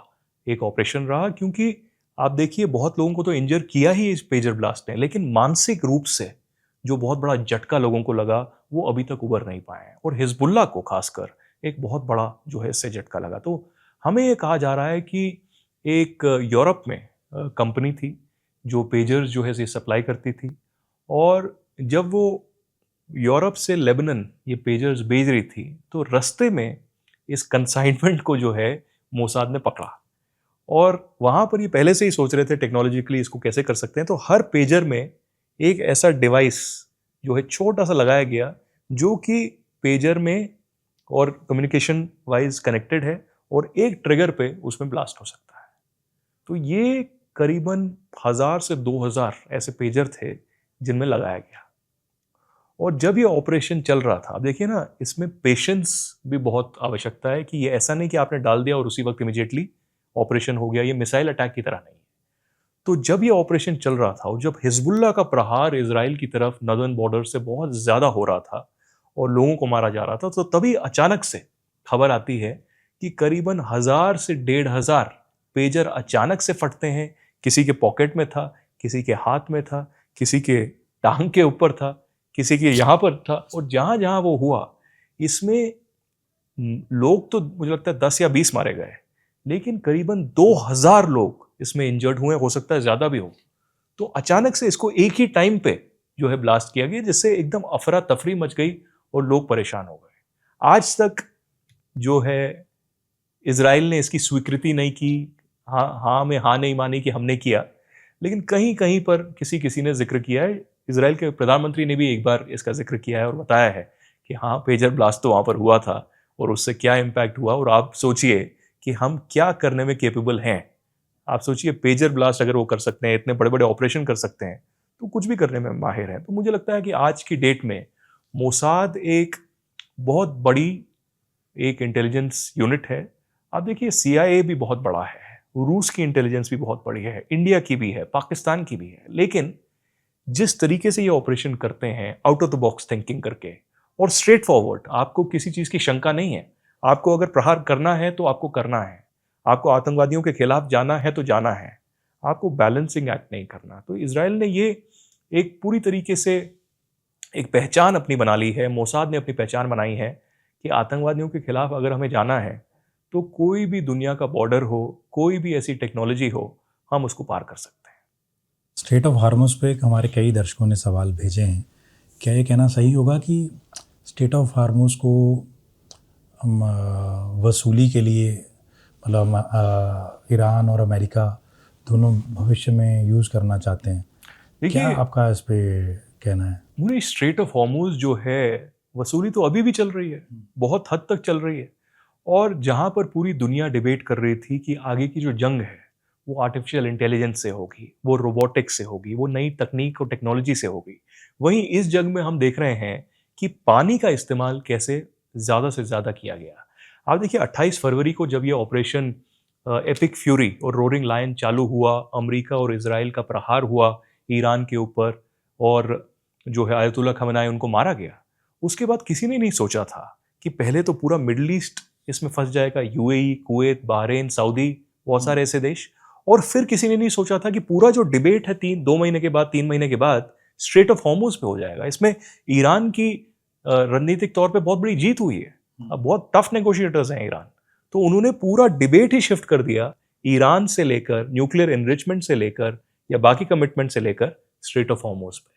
एक ऑपरेशन रहा। क्योंकि आप देखिए, बहुत लोगों को तो इंजर किया ही इस पेजर ब्लास्ट ने, लेकिन मानसिक रूप से जो बहुत बड़ा झटका लोगों को लगा वो अभी तक उबर नहीं पाए हैं। और हिजबुल्लाह को खासकर एक बहुत बड़ा जो है इससे झटका लगा। तो हमें ये कहा जा रहा है कि एक यूरोप में कंपनी थी जो पेजर्स जो है ये सप्लाई करती थी, और जब वो यूरोप से लेबनान ये पेजर्स भेज रही थी तो रास्ते में इस कंसाइनमेंट को जो है मोसाद ने पकड़ा, और वहाँ पर ये पहले से ही सोच रहे थे टेक्नोलॉजिकली इसको कैसे कर सकते हैं। तो हर पेजर में एक ऐसा डिवाइस जो है छोटा सा लगाया गया जो कि पेजर में और कम्युनिकेशन वाइज कनेक्टेड है, और एक ट्रिगर पे उसमें ब्लास्ट हो सकता है। तो ये करीबन 1000 से 2000 ऐसे पेजर थे जिनमें लगाया गया। और जब ये ऑपरेशन चल रहा था, अब देखिए ना, इसमें पेशेंस भी बहुत आवश्यकता है कि ये ऐसा नहीं कि आपने डाल दिया और उसी वक्त इमीडिएटली ऑपरेशन हो गया। ये मिसाइल अटैक की तरह नहीं है। तो जब ये ऑपरेशन चल रहा था और जब हिजबुल्लाह का प्रहार इजराइल की तरफ नदर्न बॉर्डर से बहुत ज़्यादा हो रहा था और लोगों को मारा जा रहा था, तो तभी अचानक से खबर आती है कि करीबन 1000 से 1500 पेजर अचानक से फटते हैं। किसी के पॉकेट में था, किसी के हाथ में था, किसी के टांग के ऊपर था, किसी के यहाँ पर था, और जहाँ जहाँ वो हुआ इसमें लोग तो मुझे लगता है 10 या 20 मारे गए, लेकिन करीबन 2000 लोग इसमें इंजर्ड हुए, हो सकता है ज़्यादा भी हो। तो अचानक से इसको एक ही टाइम पे जो है ब्लास्ट किया गया, जिससे एकदम अफरा तफरी मच गई और लोग परेशान हो गए। आज तक जो है इजराइल ने इसकी स्वीकृति नहीं की, हाँ में हाँ नहीं मानी कि हमने किया, लेकिन कहीं कहीं पर किसी ने जिक्र किया है। इजराइल के प्रधानमंत्री ने भी एक बार इसका जिक्र किया है और बताया है कि हाँ, पेजर ब्लास्ट तो वहाँ पर हुआ था और उससे क्या इम्पैक्ट हुआ। और आप सोचिए कि हम क्या करने में केपेबल हैं। आप सोचिए, पेजर ब्लास्ट अगर वो कर सकते हैं, इतने बड़े बड़े ऑपरेशन कर सकते हैं, तो कुछ भी करने में माहिर हैं। तो मुझे लगता है कि आज की डेट में मोसाद एक बहुत बड़ी एक इंटेलिजेंस यूनिट है। आप देखिए, CIA भी बहुत बड़ा है, रूस की इंटेलिजेंस भी बहुत बड़ी है, इंडिया की भी है, पाकिस्तान की भी है, लेकिन जिस तरीके से ये ऑपरेशन करते हैं out of the box thinking करके और स्ट्रेट फॉरवर्ड, आपको किसी चीज़ की शंका नहीं है। आपको अगर प्रहार करना है तो आपको करना है, आपको आतंकवादियों के खिलाफ जाना है तो जाना है, आपको बैलेंसिंग एक्ट नहीं करना। तो इजराइल ने ये एक पूरी तरीके से एक पहचान अपनी बना ली है, मोसाद ने अपनी पहचान बनाई है कि आतंकवादियों के खिलाफ अगर हमें जाना है तो कोई भी दुनिया का बॉर्डर हो, कोई भी ऐसी टेक्नोलॉजी हो, हम उसको पार कर सकते हैं। स्ट्रेट ऑफ हार्मुज पे हमारे कई दर्शकों ने सवाल भेजे हैं। क्या ये कहना सही होगा कि स्ट्रेट ऑफ हार्मुज को हम वसूली के लिए, मतलब ईरान और अमेरिका दोनों भविष्य में यूज़ करना चाहते हैं? क्या आपका इस पे कहना है? मुझे स्ट्रेट ऑफ हार्मुज जो है, वसूली तो अभी भी चल रही है, बहुत हद तक चल रही है। और जहाँ पर पूरी दुनिया डिबेट कर रही थी कि आगे की जो जंग है वो आर्टिफिशियल इंटेलिजेंस से होगी, वो रोबोटिक्स से होगी, वो नई तकनीक और टेक्नोलॉजी से होगी, वहीं इस जंग में हम देख रहे हैं कि पानी का इस्तेमाल कैसे ज़्यादा से ज़्यादा किया गया। आप देखिए, 28 फरवरी को जब ये ऑपरेशन एपिक फ्यूरी और रोरिंग लायन चालू हुआ, अमेरिका और इजराइल का प्रहार हुआ ईरान के ऊपर, और जो है आयतुल्लाह खमेनी उनको मारा गया। उसके बाद किसी ने नहीं सोचा था कि पहले तो पूरा मिडल ईस्ट इसमें फंस जाएगा, UAE, कुवैत, बहरीन, सऊदी, बहुत सारे ऐसे देश। और फिर किसी ने नहीं सोचा था कि पूरा जो डिबेट है 2 महीने के बाद, 3 महीने के बाद स्ट्रेट ऑफ हार्मुज पे हो जाएगा। इसमें ईरान की रणनीतिक तौर पे बहुत बड़ी जीत हुई है। अब बहुत टफ नेगोशिएटर्स हैं ईरान, तो उन्होंने पूरा डिबेट ही शिफ्ट कर दिया ईरान से लेकर, न्यूक्लियर एनरिचमेंट से लेकर या बाकी कमिटमेंट से लेकर स्ट्रेट ऑफ हॉर्मुज पे।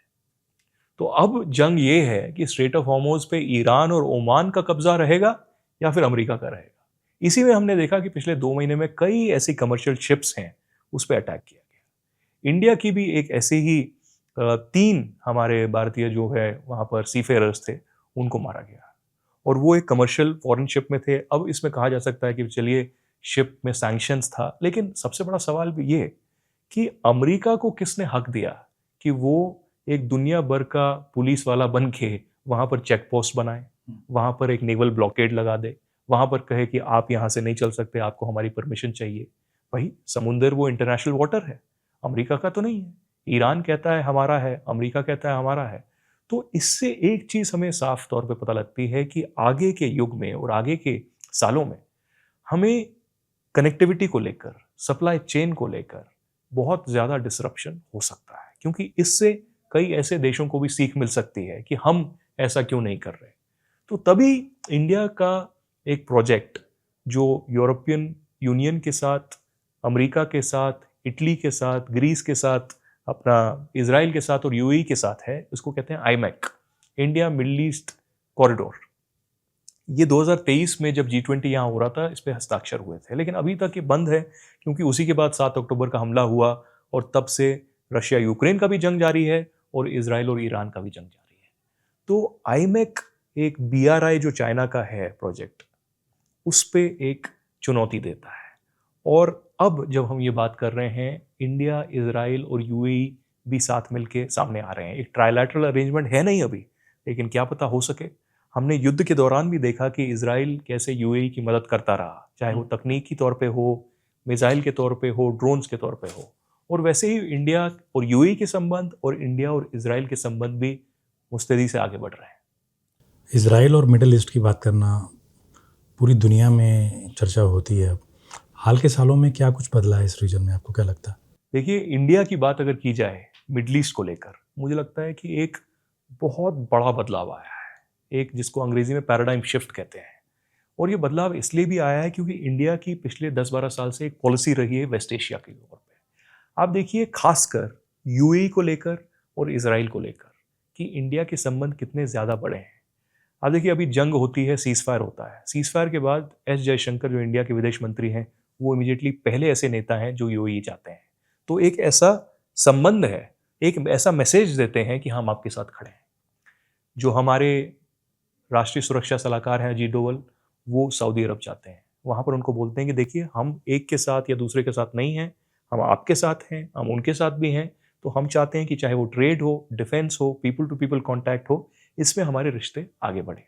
तो अब जंग ये है कि स्ट्रेट ऑफ हॉर्मुज पे ईरान और ओमान का कब्जा रहेगा या फिर अमेरिका का रहेगा। इसी में हमने देखा कि पिछले 2 महीने में कई ऐसी कमर्शियल शिप्स हैं उस पर अटैक किया गया। इंडिया की भी एक ऐसी ही 3 हमारे भारतीय जो है वहाँ पर सीफेयरर्स थे, उनको मारा गया और वो एक कमर्शियल फॉरेन शिप में थे। अब इसमें कहा जा सकता है कि चलिए शिप में सैंक्शंस था, लेकिन सबसे बड़ा सवाल भी ये कि अमेरिका को किसने हक दिया कि वो एक दुनिया भर का पुलिस वाला बन के वहाँ पर चेक पोस्ट बनाए, वहाँ पर एक नेवल ब्लॉकेड लगा दे, वहाँ पर कहे कि आप यहाँ से नहीं चल सकते, आपको हमारी परमिशन चाहिए। भाई समुंदर वो इंटरनेशनल वाटर है, अमेरिका का तो नहीं है। ईरान कहता है हमारा है, अमेरिका कहता है हमारा है। तो इससे एक चीज़ हमें साफ तौर पे पता लगती है कि आगे के युग में और आगे के सालों में हमें कनेक्टिविटी को लेकर, सप्लाई चेन को लेकर बहुत ज़्यादा डिसरप्शन हो सकता है, क्योंकि इससे कई ऐसे देशों को भी सीख मिल सकती है कि हम ऐसा क्यों नहीं कर रहे। तो तभी इंडिया का एक प्रोजेक्ट जो यूरोपियन यूनियन के साथ, अमेरिका के साथ, इटली के साथ, ग्रीस के साथ, अपना इजराइल के साथ और यूएई के साथ है, उसको कहते हैं iMac, India middle east corridor. ये 2023 में जब G20 यहाँ हो रहा था, इस पे हस्ताक्षर हुए थे, लेकिन अभी तक ये बंद है, क्योंकि उसी के बाद 7 अक्टूबर का हमला हुआ और तब से रशिया यूक्रेन का भी जंग जारी है और इजराइल और ईरान का भी जंग जारी है। तो आईमैक एक BRI जो चाइना का है प्रोजेक्ट, उस पे एक चुनौती देता है। और अब जब हम ये बात कर रहे हैं, इंडिया, इजराइल और यूएई भी साथ मिलके सामने आ रहे हैं। एक ट्राइलैटरल अरेंजमेंट है नहीं अभी, लेकिन क्या पता हो सके। हमने युद्ध के दौरान भी देखा कि इजराइल कैसे यूएई की मदद करता रहा, चाहे वो तकनीकी तौर पे हो, मिसाइल के तौर पे हो, ड्रोन्स के तौर पे हो। और वैसे ही इंडिया और यूएई के संबंध और इंडिया और इजराइल के संबंध भी मुस्तैदी से आगे बढ़ रहे हैं। इसराइल और मिडिल ईस्ट की बात करना पूरी दुनिया में चर्चा होती है। अब हाल के सालों में क्या कुछ बदला है इस रीजन में, आपको क्या लगता है? देखिए, इंडिया की बात अगर की जाए मिडल ईस्ट को लेकर, मुझे लगता है कि एक बहुत बड़ा बदलाव आया है, एक जिसको अंग्रेजी में पैराडाइम शिफ्ट कहते हैं। और ये बदलाव इसलिए भी आया है क्योंकि इंडिया की पिछले 10-12 साल से एक पॉलिसी रही है वेस्ट एशिया के तौर पे। आप देखिए, खासकर यूएई को लेकर और इजराइल को लेकर कि इंडिया के संबंध कितने ज़्यादा बड़े हैं। आप देखिए, अभी जंग होती है, सीज फायर होता है, सीज फायर के बाद एस जयशंकर जो इंडिया के विदेश मंत्री हैं, वो इमीडिएटली पहले ऐसे नेता हैं जो यूएई जाते हैं। तो एक ऐसा संबंध है, एक ऐसा मैसेज देते हैं कि हम आपके साथ खड़े हैं। जो हमारे राष्ट्रीय सुरक्षा सलाहकार हैं अजीत डोवल, वो सऊदी अरब जाते हैं, वहाँ पर उनको बोलते हैं कि देखिए, हम एक के साथ या दूसरे के साथ नहीं हैं, हम आपके साथ हैं, हम उनके साथ भी हैं। तो हम चाहते हैं कि चाहे वो ट्रेड हो, डिफेंस हो, पीपल टू पीपल कॉन्टैक्ट हो, इसमें हमारे रिश्ते आगे बढ़े।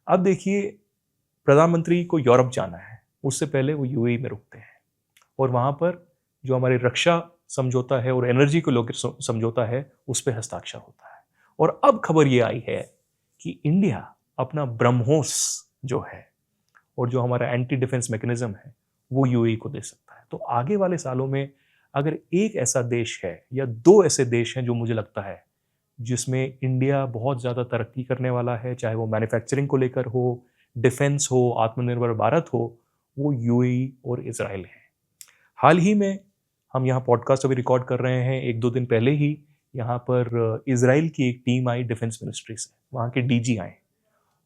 अब देखिए, प्रधानमंत्री को यूरोप जाना है, उससे पहले वो यूएई में रुकते हैं और वहाँ पर जो हमारे रक्षा समझौता है और एनर्जी को लेकर समझौता है, उस पर हस्ताक्षर होता है। और अब खबर ये आई है कि इंडिया अपना ब्रह्मोस जो है और जो हमारा एंटी डिफेंस मैकेनिज्म है, वो यूएई को दे सकता है। तो आगे वाले सालों में अगर एक ऐसा देश है या 2 ऐसे देश हैं जो मुझे लगता है जिसमें इंडिया बहुत ज़्यादा तरक्की करने वाला है, चाहे वो मैन्युफैक्चरिंग को लेकर हो, डिफेंस हो, आत्मनिर्भर भारत हो, वो यूएई और इजराइल है। हाल ही में हम यहाँ पॉडकास्ट अभी रिकॉर्ड कर रहे हैं, 1-2 दिन पहले ही यहाँ पर इजराइल की एक टीम आई डिफेंस मिनिस्ट्री से, वहाँ के डीजी आए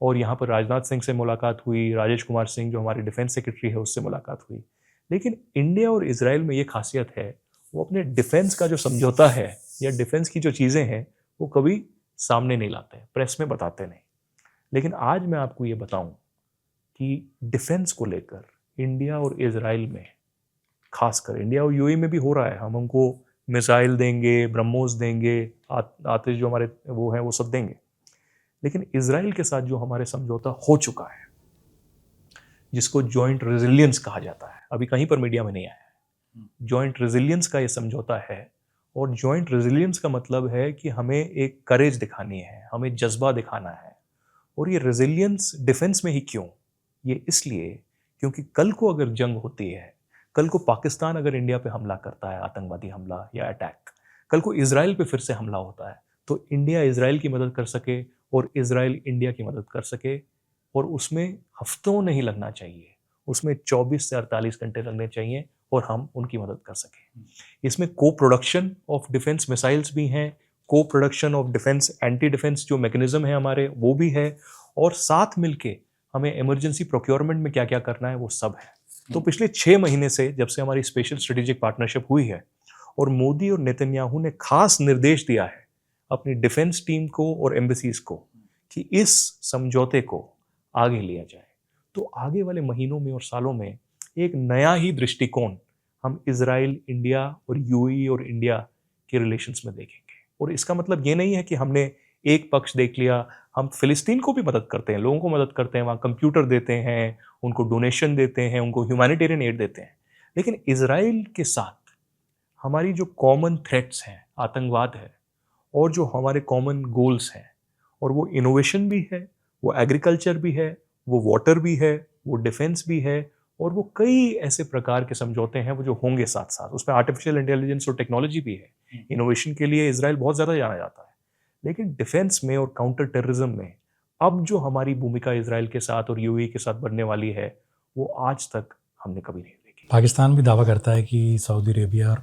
और यहाँ पर राजनाथ सिंह से मुलाकात हुई, राजेश कुमार सिंह जो हमारे डिफेंस सेक्रेटरी है उससे मुलाकात हुई। लेकिन इंडिया और इजराइल में ये खासियत है, वो अपने डिफेंस का जो समझौता है या डिफेंस की जो चीज़ें हैं, वो कभी सामने नहीं लाते, प्रेस में बताते नहीं। लेकिन आज मैं आपको ये बताऊं कि डिफेंस को लेकर इंडिया और इजराइल में, खासकर इंडिया और यूएई में भी हो रहा है, हम उनको मिसाइल देंगे, ब्रह्मोस देंगे, आतिश जो हमारे वो हैं वो सब देंगे। लेकिन इजराइल के साथ जो हमारे समझौता हो चुका है, जिसको जॉइंट रेजिलियंस कहा जाता है, अभी कहीं पर मीडिया में नहीं आया है, जॉइंट रेजिलियंस का ये समझौता है। और जॉइंट रेजिलियंस का मतलब है कि हमें एक करेज दिखानी है, हमें जज्बा दिखाना है। और ये रेजिलियंस डिफेंस में ही क्यों? ये इसलिए क्योंकि कल को अगर जंग होती है, कल को पाकिस्तान अगर इंडिया पे हमला करता है, आतंकवादी हमला या अटैक, कल को इजराइल पे फिर से हमला होता है, तो इंडिया इजराइल की मदद कर सके और इजराइल इंडिया की मदद कर सके और उसमें हफ्तों नहीं लगना चाहिए, उसमें 24 से 48 घंटे लगने चाहिए और हम उनकी मदद कर सकें। इसमें को प्रोडक्शन ऑफ डिफेंस मिसाइल्स भी हैं, को production of defence anti defence जो मैकेनिज्म है हमारे वो भी है, और साथ मिलके हमें इमरजेंसी प्रोक्योरमेंट में क्या क्या करना है वो सब है। तो पिछले 6 महीने से जब से हमारी स्पेशल स्ट्रेटेजिक पार्टनरशिप हुई है और मोदी और नेतन्याहू ने खास निर्देश दिया है अपनी डिफेंस टीम को और एम्बेसीज को कि इस समझौते को आगे लिया जाए, तो आगे वाले महीनों में और सालों में एक नया ही दृष्टिकोण हम इजराइल, इंडिया और यूएई और इंडिया के रिलेशंस में देखेंगे। और इसका मतलब ये नहीं है कि हमने एक पक्ष देख लिया, हम फिलिस्तीन को भी मदद करते हैं, लोगों को मदद करते हैं, वहाँ कंप्यूटर देते हैं, उनको डोनेशन देते हैं, उनको ह्यूमैनिटेरियन एड देते हैं, लेकिन इजराइल के साथ हमारी जो कॉमन थ्रेट्स हैं, आतंकवाद है, और जो हमारे कॉमन गोल्स हैं, और वो इनोवेशन भी है, वो एग्रीकल्चर भी है, वो वाटर भी है, वो डिफेंस भी है, और वो कई ऐसे प्रकार के समझौते हैं वो जो होंगे साथ साथ। उसमें आर्टिफिशियल इंटेलिजेंस और टेक्नोलॉजी भी है। इनोवेशन के लिए इजराइल बहुत ज़्यादा जाना जाता है, लेकिन डिफेंस में और काउंटर टेररिज्म में अब जो हमारी भूमिका इजराइल के साथ और यूएई के साथ बनने वाली है वो आज तक हमने कभी नहीं देखी। पाकिस्तान भी दावा करता है कि सऊदी अरेबिया और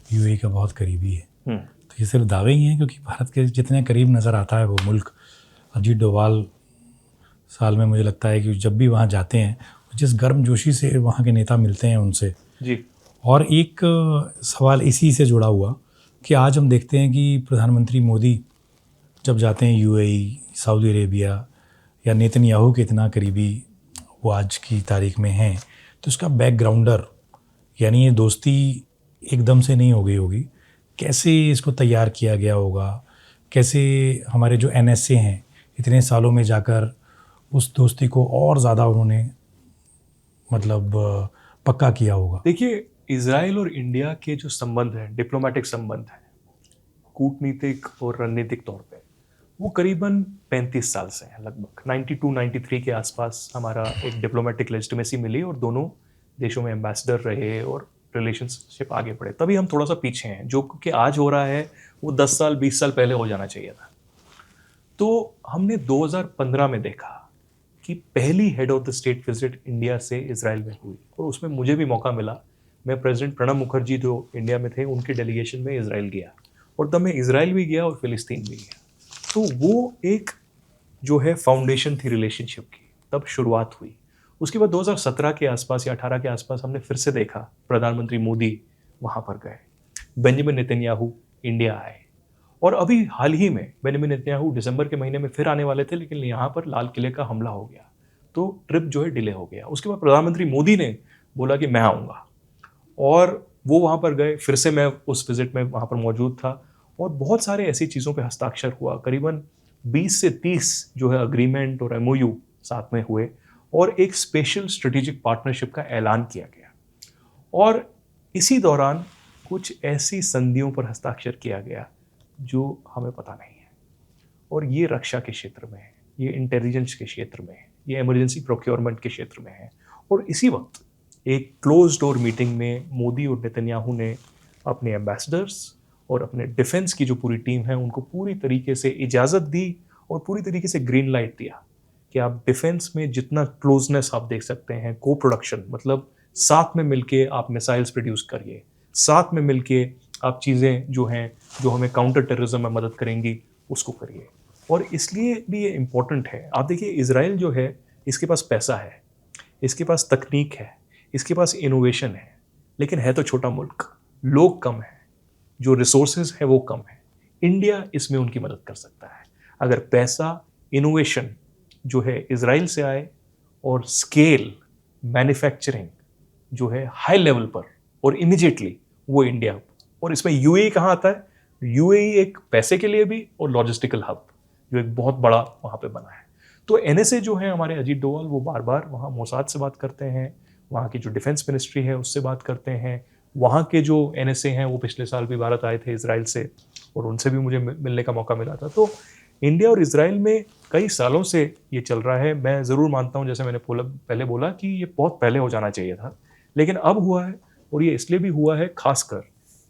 यूएई का बहुत करीबी है, तो ये सिर्फ दावे ही हैं, क्योंकि भारत के जितने करीब नज़र आता है वो मुल्क। अजीत डोभाल साल में मुझे लगता है कि जब भी वहाँ जाते हैं जिस गर्मजोशी से वहाँ के नेता मिलते हैं उनसे जी। और एक सवाल इसी से जुड़ा हुआ कि आज हम देखते हैं कि प्रधानमंत्री मोदी जब जाते हैं यूएई, सऊदी अरेबिया या नेतन्याहू के इतना करीबी वो आज की तारीख में हैं, तो इसका बैकग्राउंडर यानी ये दोस्ती एकदम से नहीं हो गई होगी, कैसे इसको तैयार किया गया होगा, कैसे हमारे जो एनएसए हैं इतने सालों में जाकर उस दोस्ती को और ज़्यादा उन्होंने मतलब पक्का किया होगा। देखिए, इजराइल और इंडिया के जो संबंध हैं, डिप्लोमेटिक संबंध हैं, कूटनीतिक और रणनीतिक तौर पे, वो करीबन 35 साल से हैं, लगभग 92-93 के आसपास हमारा एक डिप्लोमेटिक लेजिटिमेसी मिली और दोनों देशों में एम्बेसडर रहे और रिलेशनशिप आगे बढ़े। तभी हम थोड़ा सा पीछे हैं, जो कि आज हो रहा है वो 10 साल 20 साल पहले हो जाना चाहिए था। तो हमने 2015 में देखा कि पहली head of the state visit India से इजराइल में हुई और उसमें मुझे भी मौका मिला। मैं प्रेसिडेंट प्रणब मुखर्जी जो इंडिया में थे उनके डेलीगेशन में इजराइल गया और तब मैं इजराइल भी गया और फिलिस्तीन भी गया। तो वो एक जो है फाउंडेशन थी रिलेशनशिप की, तब शुरुआत हुई। उसके बाद 2017 के आसपास या 18 के आसपास हमने फिर से देखा, प्रधानमंत्री मोदी वहाँ पर गए, बेंजामिन नेतन्याहू इंडिया आए, और अभी हाल ही में बेंजामिन नेतन्याहू दिसंबर के महीने में फिर आने वाले थे, लेकिन यहाँ पर लाल किले का हमला हो गया तो ट्रिप जो है डिले हो गया। उसके बाद प्रधानमंत्री मोदी ने बोला कि मैं आऊँगा और वो वहाँ पर गए। फिर से मैं उस विजिट में वहाँ पर मौजूद था और बहुत सारे ऐसी चीज़ों पे हस्ताक्षर हुआ। करीबन 20 से 30 जो है अग्रीमेंट और एमओयू साथ में हुए और एक स्पेशल स्ट्रेटेजिक पार्टनरशिप का ऐलान किया गया। और इसी दौरान कुछ ऐसी संधियों पर हस्ताक्षर किया गया जो हमें पता नहीं है, और ये रक्षा के क्षेत्र में है, ये इंटेलिजेंस के क्षेत्र में है, ये इमरजेंसी प्रोक्योरमेंट के क्षेत्र में है। और इसी वक्त एक क्लोज डोर मीटिंग में मोदी और नेतन्याहू ने अपने एम्बेसडर्स और अपने डिफेंस की जो पूरी टीम है उनको पूरी तरीके से इजाज़त दी और पूरी तरीके से ग्रीन लाइट दिया कि आप डिफेंस में जितना क्लोजनेस आप देख सकते हैं, को प्रोडक्शन मतलब साथ में मिलके आप मिसाइल्स प्रोड्यूस करिए, साथ में मिलके आप चीज़ें जो हैं जो हमें काउंटर टेररिज्म में मदद करेंगी उसको करिए। और इसलिए भी ये इम्पोर्टेंट है। आप देखिए, इजराइल जो है इसके पास पैसा है, इसके पास तकनीक है, इसके पास इनोवेशन है, लेकिन है तो छोटा मुल्क, लोग कम हैं, जो रिसोर्सेज है वो कम है। इंडिया इसमें उनकी मदद कर सकता है अगर पैसा, इनोवेशन जो है इजराइल से आए और स्केल मैन्युफैक्चरिंग जो है हाई लेवल पर और इमीडिएटली वो इंडिया। और इसमें यूएई कहाँ आता है? यूएई एक पैसे के लिए भी और लॉजिस्टिकल हब जो एक बहुत बड़ा वहाँ पे बना है। तो एनएसए जो है हमारे अजीत डोभाल वो बार बार वहाँ मोसाद से बात करते हैं, वहाँ की जो डिफेंस मिनिस्ट्री है उससे बात करते हैं, वहाँ के जो एनएसए हैं वो पिछले साल भी भारत आए थे इजराइल से और उनसे भी मुझे मिलने का मौका मिला था। तो इंडिया और इजराइल में कई सालों से ये चल रहा है। मैं ज़रूर मानता हूँ, जैसे मैंने पहले बोला कि ये बहुत पहले हो जाना चाहिए था, लेकिन अब हुआ है। और ये इसलिए भी हुआ है खासकर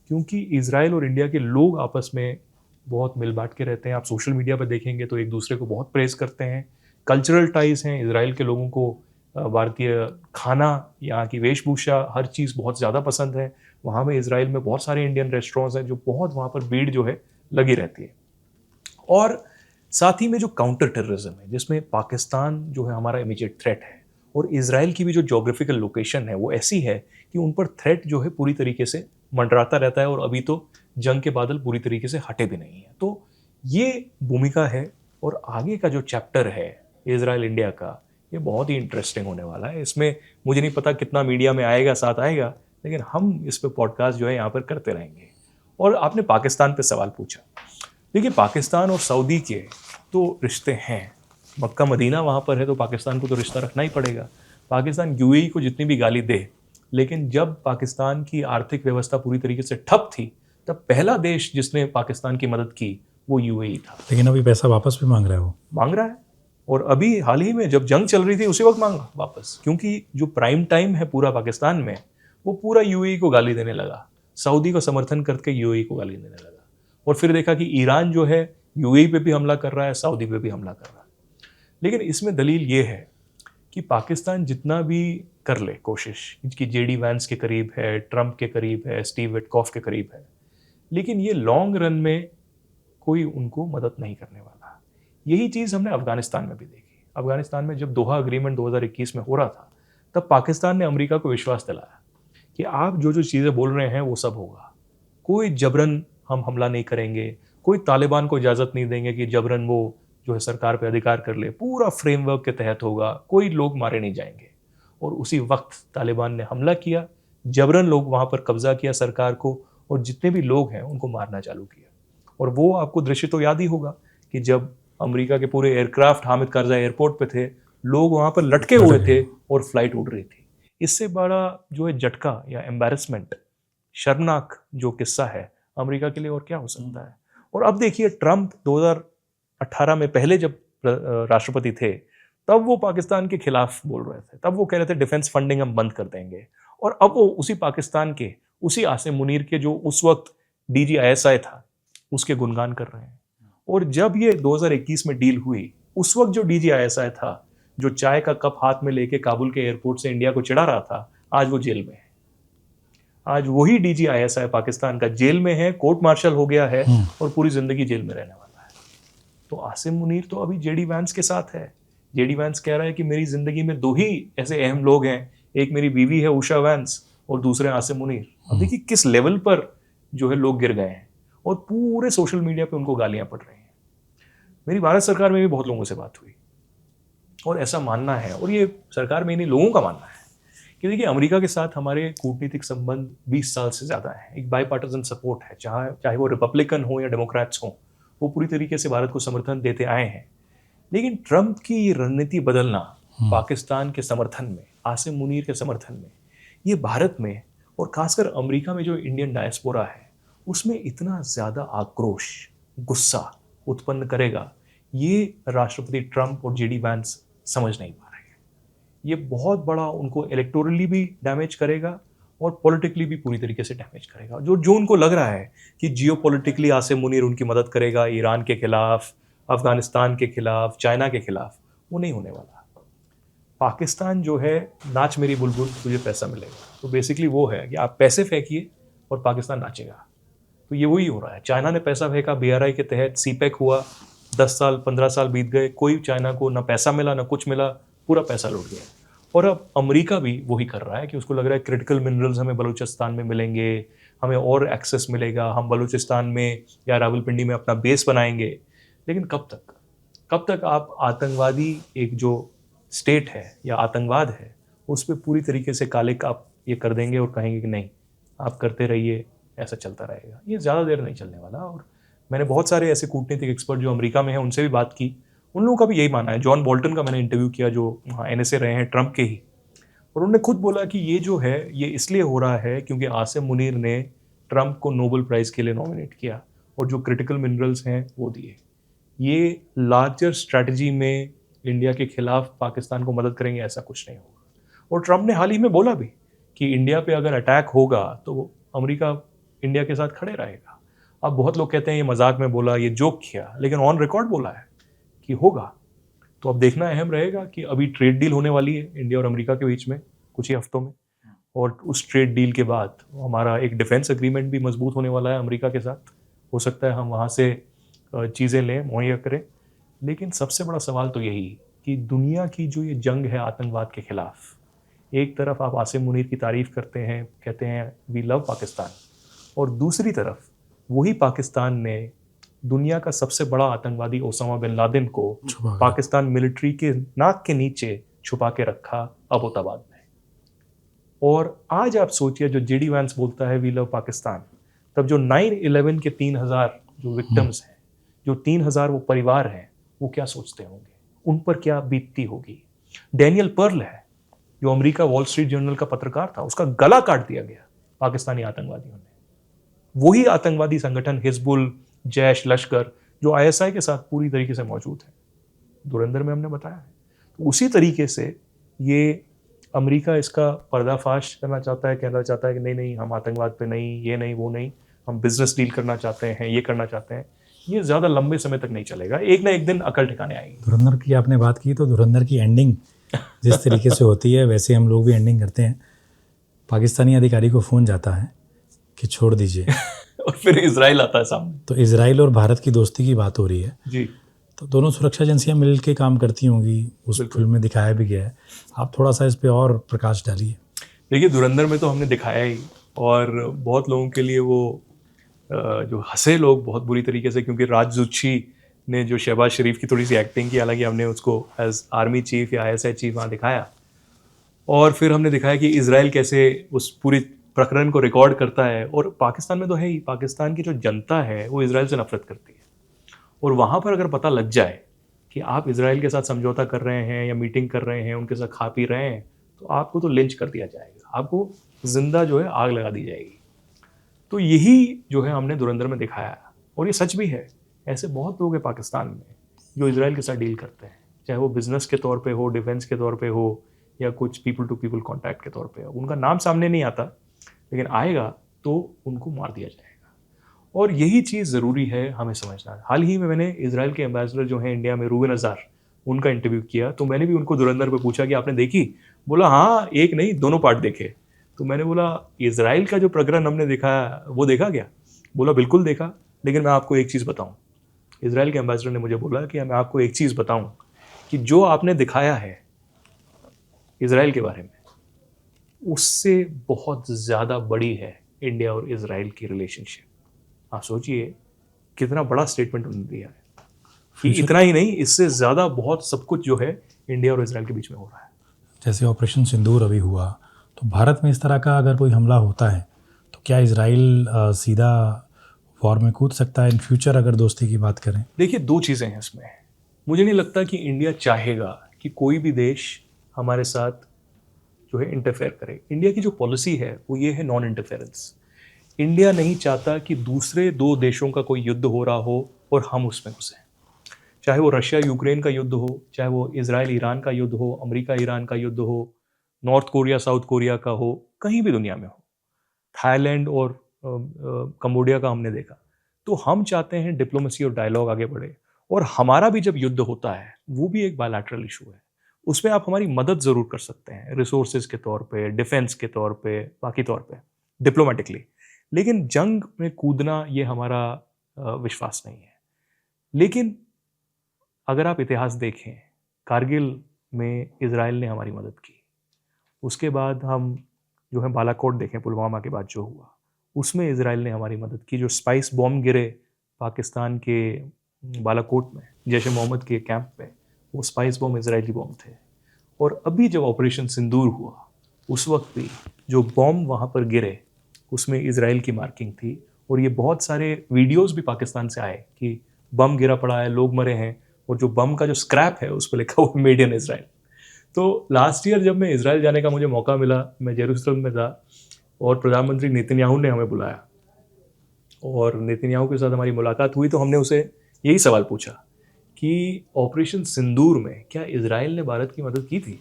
क्योंकि इजराइल और इंडिया के लोग आपस में बहुत मिल बांट के रहते हैं। आप सोशल मीडिया पर देखेंगे तो एक दूसरे को बहुत प्रेज़ करते हैं कल्चरल टाइज हैं, इसराइल के लोगों को भारतीय खाना, यहाँ की वेशभूषा, हर चीज़ बहुत ज़्यादा पसंद है। वहाँ में इसराइल में बहुत सारे इंडियन रेस्टोरेंट्स हैं जो बहुत वहाँ पर भीड़ जो है लगी रहती है। और साथ ही में जो काउंटर टेररिज्म है, जिसमें पाकिस्तान जो है हमारा इमीडिएट थ्रेट है, और इसराइल की भी जो जोग्राफिकल लोकेशन है वो ऐसी है कि उन पर थ्रेट जो है पूरी तरीके से मंडराता रहता है, और अभी तो जंग के बादल पूरी तरीके से हटे भी नहीं है। तो ये भूमिका है, और आगे का जो चैप्टर है इसराइल इंडिया का, ये बहुत ही इंटरेस्टिंग होने वाला है। इसमें मुझे नहीं पता कितना मीडिया में आएगा, साथ आएगा, लेकिन हम इस पे पॉडकास्ट जो है यहाँ पर करते रहेंगे। और आपने पाकिस्तान पे सवाल पूछा, देखिए पाकिस्तान और सऊदी के तो रिश्ते हैं, मक्का मदीना वहाँ पर है, तो पाकिस्तान को तो रिश्ता रखना ही पड़ेगा। पाकिस्तान यूएई को जितनी भी गाली दे, लेकिन जब पाकिस्तान की आर्थिक व्यवस्था पूरी तरीके से ठप थी, तब पहला देश जिसने पाकिस्तान की मदद की वो यूएई था। लेकिन अभी पैसा वापस भी मांग रहा है, वो मांग रहा है, और अभी हाल ही में जब जंग चल रही थी उसी वक्त मांगा वापस, क्योंकि जो प्राइम टाइम है पूरा पाकिस्तान में, वो पूरा यूएई को गाली देने लगा, सऊदी को समर्थन करके यूएई को गाली देने लगा। और फिर देखा कि ईरान जो है यूएई पे भी हमला कर रहा है, सऊदी पे भी हमला कर रहा है। लेकिन इसमें दलील ये है कि पाकिस्तान जितना भी कर ले कोशिश, कि जेडी वैंस के करीब है, ट्रंप के करीब है, स्टीव विटकॉफ के करीब है, लेकिन ये लॉन्ग रन में कोई उनको मदद नहीं करने वाला। यही चीज़ हमने अफगानिस्तान में भी देखी। अफगानिस्तान में जब दोहा अग्रीमेंट 2021 में हो रहा था, तब पाकिस्तान ने अमेरिका को विश्वास दिलाया कि आप जो जो चीज़ें बोल रहे हैं वो सब होगा, कोई जबरन हम हमला नहीं करेंगे, कोई तालिबान को इजाज़त नहीं देंगे कि जबरन वो जो है सरकार पे अधिकार कर ले, पूरा फ्रेमवर्क के तहत होगा, कोई लोग मारे नहीं जाएंगे। और उसी वक्त तालिबान ने हमला किया, जबरन लोग वहाँ पर कब्जा किया सरकार को, और जितने भी लोग हैं उनको मारना चालू किया। और वो आपको दृश्य तो याद ही होगा कि जब अमेरिका के पूरे एयरक्राफ्ट हामिद करजाई एयरपोर्ट पे थे, लोग वहाँ पर लटके हुए थे और फ्लाइट उड़ रही थी। इससे बड़ा जो है झटका या एम्बैरेसमेंट, शर्मनाक जो किस्सा है अमेरिका के लिए और क्या हो सकता है। और अब देखिए ट्रंप 2018 में पहले जब राष्ट्रपति थे, तब वो पाकिस्तान के खिलाफ बोल रहे थे, तब वो कह रहे थे डिफेंस फंडिंग हम बंद कर देंगे। और अब वो उसी पाकिस्तान के, उसी आसिम मुनीर के जो उस वक्त DGISI था, उसके गुणगान कर रहे हैं। और जब ये 2021 में डील हुई, उस वक्त जो DGISI था, जो चाय का कप हाथ में लेके काबुल के एयरपोर्ट से इंडिया को चिढ़ा रहा था, आज वो जेल में है। आज वही DGISI पाकिस्तान का जेल में है, कोर्ट मार्शल हो गया है और पूरी जिंदगी जेल में रहने वाला है। तो आसिम मुनीर तो अभी जेडी वैंस के साथ है। जेडी वैंस कह रहा है कि मेरी जिंदगी में दो ही ऐसे अहम लोग हैं, एक मेरी बीवी है उषा वैंस और दूसरे आसिम मुनीर। अब देखिए किस लेवल पर जो है लोग गिर गए हैं, और पूरे सोशल मीडिया पे उनको गालियां पड़ रही हैं। मेरी भारत सरकार में भी बहुत लोगों से बात हुई, और ऐसा मानना है, और ये सरकार में इन्हीं लोगों का मानना है कि देखिए अमेरिका के साथ हमारे कूटनीतिक संबंध 20 साल से ज़्यादा है। एक बाईपार्टिजन सपोर्ट है, चाहे वो रिपब्लिकन हो या डेमोक्रेट्स हो, वो पूरी तरीके से भारत को समर्थन देते आए हैं। लेकिन ट्रंप की ये रणनीति बदलना पाकिस्तान के समर्थन में, आसिम मुनीर के समर्थन में, ये भारत में और खासकर अमेरिका में जो इंडियन डायस्पोरा है, उसमें इतना ज़्यादा आक्रोश, गुस्सा उत्पन्न करेगा, ये राष्ट्रपति ट्रंप और जेडी वैंस समझ नहीं पा रहे हैं। ये बहुत बड़ा उनको इलेक्टोरली भी डैमेज करेगा और पॉलिटिकली भी पूरी तरीके से डैमेज करेगा। जो उनको लग रहा है कि जियोपॉलिटिकली आसिम मुनीर उनकी मदद करेगा ईरान के खिलाफ, अफगानिस्तान के खिलाफ, चाइना के खिलाफ, वो नहीं होने वाला। पाकिस्तान जो है, नाच मेरी बुलबुल तुझे पैसा मिलेगा, तो बेसिकली वो है कि आप पैसे फेंकिए और पाकिस्तान नाचेगा। तो ये वही हो रहा है। चाइना ने पैसा फेंका, BRI के तहत CPEC हुआ, 10 साल 15 साल बीत गए, कोई चाइना को ना पैसा मिला ना कुछ मिला, पूरा पैसा लौट गया। और अब अमेरिका भी वही कर रहा है कि उसको लग रहा है क्रिटिकल मिनरल्स हमें बलूचिस्तान में मिलेंगे, हमें और एक्सेस मिलेगा, हम बलूचिस्तान में या रावलपिंडी में अपना बेस बनाएंगे। लेकिन कब तक आप आतंकवादी एक जो स्टेट है या आतंकवाद है, उस पर पूरी तरीके से काले का आप ये कर देंगे और कहेंगे कि नहीं आप करते रहिए, ऐसा चलता रहेगा। ये ज़्यादा देर नहीं चलने वाला। और मैंने बहुत सारे ऐसे कूटनीतिक एक्सपर्ट जो अमेरिका में हैं उनसे भी बात की, उन लोगों का भी यही मानना है। जॉन बोल्टन का मैंने इंटरव्यू किया जो वहाँ NSA रहे हैं ट्रंप के ही, और उन्होंने खुद बोला कि ये जो है ये इसलिए हो रहा है क्योंकि आसिम मुनीर ने ट्रंप को नोबेल प्राइज़ के लिए नॉमिनेट किया और जो क्रिटिकल मिनरल्स हैं वो दिए। ये लार्जर स्ट्रैटेजी में इंडिया के खिलाफ पाकिस्तान को मदद करेंगे, ऐसा कुछ नहीं होगा। और ट्रंप ने हाल ही में बोला भी कि इंडिया पे अगर अटैक होगा तो अमेरिका इंडिया के साथ खड़े रहेगा। अब बहुत लोग कहते हैं ये मजाक में बोला, ये जोक किया, लेकिन ऑन रिकॉर्ड बोला है कि होगा। तो अब देखना अहम रहेगा कि अभी ट्रेड डील होने वाली है इंडिया और अमेरिका के बीच में कुछ ही हफ्तों में, और उस ट्रेड डील के बाद हमारा एक डिफेंस एग्रीमेंट भी मजबूत होने वाला है अमेरिका के साथ। हो सकता है हम वहाँ से चीज़ें लें, मुहैया करें। लेकिन सबसे बड़ा सवाल तो यही कि दुनिया की जो ये जंग है आतंकवाद के खिलाफ, एक तरफ आप आसिम मुनीर की तारीफ करते हैं, कहते हैं वी लव पाकिस्तान, और दूसरी तरफ वही पाकिस्तान ने दुनिया का सबसे बड़ा आतंकवादी ओसामा बिन लादेन को पाकिस्तान मिलिट्री के नाक के नीचे छुपा के रखा अबोताबाद में। और आज आप सोचिए, जो जेडी वैंस बोलता है वी लव पाकिस्तान, तब जो 9/11 के 3,000 जो विक्टिम्स हैं, जो 3,000 वो परिवार हैं, वो क्या सोचते होंगे, उन पर क्या बीतती होगी। डैनियल पर्ल है जो अमेरिका वॉल स्ट्रीट जर्नल का पत्रकार था, उसका गला काट दिया गया पाकिस्तानी आतंकवादियों ने। वही आतंकवादी संगठन हिजबुल, जैश, लश्कर जो ISI के साथ पूरी तरीके से मौजूद है, धुरंधर में हमने बताया है। तो उसी तरीके से ये अमेरिका इसका पर्दाफाश करना चाहता है, कहना चाहता है कि नहीं नहीं हम आतंकवाद पे नहीं, ये नहीं वो नहीं, हम बिजनेस डील करना चाहते हैं, ये करना चाहते हैं। ये ज़्यादा लंबे समय तक नहीं चलेगा, एक ना एक दिन अकल ठिकाने आएगी। धुरंधर की आपने बात की, तो धुरंधर की एंडिंग जिस तरीके से होती है वैसे हम लोग भी एंडिंग करते हैं। पाकिस्तानी अधिकारी को फ़ोन जाता है कि छोड़ दीजिए और फिर इजराइल आता है सामने। तो इजराइल और भारत की दोस्ती की बात हो रही है जी। तो दोनों सुरक्षा एजेंसियां मिल के काम करती होंगी, उस फिल्म में दिखाया भी गया है। आप थोड़ा सा इस पे और प्रकाश डालिए। देखिए, धुरंधर में तो हमने दिखाया ही, और बहुत लोगों के लिए वो जो हंसे लोग बहुत बुरी तरीके से, क्योंकि राज जुच्छी ने जो शहबाज शरीफ की थोड़ी सी एक्टिंग की, हालांकि हमने उसको एज आर्मी चीफ या ISI चीफ वहाँ दिखाया, और फिर हमने दिखाया कि इजराइल कैसे उस पूरी प्रकरण को रिकॉर्ड करता है। और पाकिस्तान में तो है ही, पाकिस्तान की जो जनता है वो इजराइल से नफरत करती है, और वहाँ पर अगर पता लग जाए कि आप इजराइल के साथ समझौता कर रहे हैं या मीटिंग कर रहे हैं, उनके साथ खा पी रहे हैं, तो आपको तो लिंच कर दिया जाएगा, आपको जिंदा जो है आग लगा दी जाएगी। तो यही जो है हमने धुरंधर में दिखाया, और ये सच भी है। ऐसे बहुत लोग हैं पाकिस्तान में जो इजराइल के साथ डील करते हैं, चाहे वो बिजनेस के तौर पे हो, डिफेंस के तौर पे हो, या कुछ पीपल टू पीपल कॉन्टैक्ट के तौर पे। उनका नाम सामने नहीं आता, लेकिन आएगा तो उनको मार दिया जाएगा। और यही चीज़ ज़रूरी है हमें समझना। हाल ही में मैंने इजराइल के एम्बेसडर जो हैं इंडिया में, रूबेन अज़ार, उनका इंटरव्यू किया, तो मैंने भी उनको धुरंधर पे पूछा कि आपने देखी? बोला हाँ, एक नहीं दोनों पार्ट देखे। तो मैंने बोला इजराइल का जो प्रकरण हमने देखा वो देखा क्या? बोला बिल्कुल देखा, लेकिन मैं आपको एक चीज़ बताऊँ। इजराइल के एम्बेसडर ने मुझे बोला कि मैं आपको एक चीज़ बताऊँ कि जो आपने दिखाया है इजराइल के बारे में, उससे बहुत ज़्यादा बड़ी है इंडिया और इजराइल की रिलेशनशिप। आप सोचिए कितना बड़ा स्टेटमेंट उन्होंने दिया है कि इतना ही नहीं, इससे ज़्यादा बहुत सब कुछ जो है इंडिया और इजराइल के बीच में हो रहा है। जैसे ऑपरेशन सिंदूर अभी हुआ, तो भारत में इस तरह का अगर कोई हमला होता है तो क्या इजराइल सीधा वॉर में कूद सकता है इन फ्यूचर, अगर दोस्ती की बात करें? देखिए, दो चीज़ें हैं इसमें। मुझे नहीं लगता कि इंडिया चाहेगा कि कोई भी देश हमारे साथ जो है इंटरफेयर करे। इंडिया की जो पॉलिसी है वो ये है नॉन इंटरफेरेंस। इंडिया नहीं चाहता कि दूसरे दो देशों का कोई युद्ध हो रहा हो और हम उसमें घुसें। चाहे वो रशिया यूक्रेन का युद्ध हो, चाहे वो इजराइल ईरान का युद्ध हो, अमेरिका ईरान का युद्ध हो, नॉर्थ कोरिया साउथ कोरिया का हो, कहीं भी दुनिया में हो, थाईलैंड और कंबोडिया का हमने देखा। तो हम चाहते हैं डिप्लोमेसी और डायलॉग आगे बढ़े, और हमारा भी जब युद्ध होता है वो भी एक बायलैटरल इशू है। उसमें आप हमारी मदद ज़रूर कर सकते हैं, रिसोर्सेज के तौर पे, डिफेंस के तौर पे, बाकी तौर पे, डिप्लोमेटिकली। लेकिन जंग में कूदना ये हमारा विश्वास नहीं है। लेकिन अगर आप इतिहास देखें, कारगिल में इजराइल ने हमारी मदद की। उसके बाद हम जो है बालाकोट देखें, पुलवामा के बाद जो हुआ, उसमें इजराइल ने हमारी मदद की। जो स्पाइस बॉम्ब गिरे पाकिस्तान के बालाकोट में, जैश ए मोहम्मद के कैंप पे, वो स्पाइस बॉम्ब इजरायली बॉम्ब थे। और अभी जब ऑपरेशन सिंदूर हुआ, उस वक्त भी जो बॉम्ब वहाँ पर गिरे उसमें इजराइल की मार्किंग थी। और ये बहुत सारे वीडियोस भी पाकिस्तान से आए कि बम गिरा पड़ा है, लोग मरे हैं, और जो बम का जो स्क्रैप है उस पर लिखा हुआ मेड इन इजराइल। तो लास्ट ईयर जब मैं इजराइल जाने का मुझे मौका मिला, मैं जेरूसलम में था, और प्रधानमंत्री नेतन्याहू ने हमें बुलाया, और नेतन्याहू के साथ हमारी मुलाकात हुई। तो हमने उसे यही सवाल पूछा कि ऑपरेशन सिंदूर में क्या इजराइल ने भारत की मदद की थी?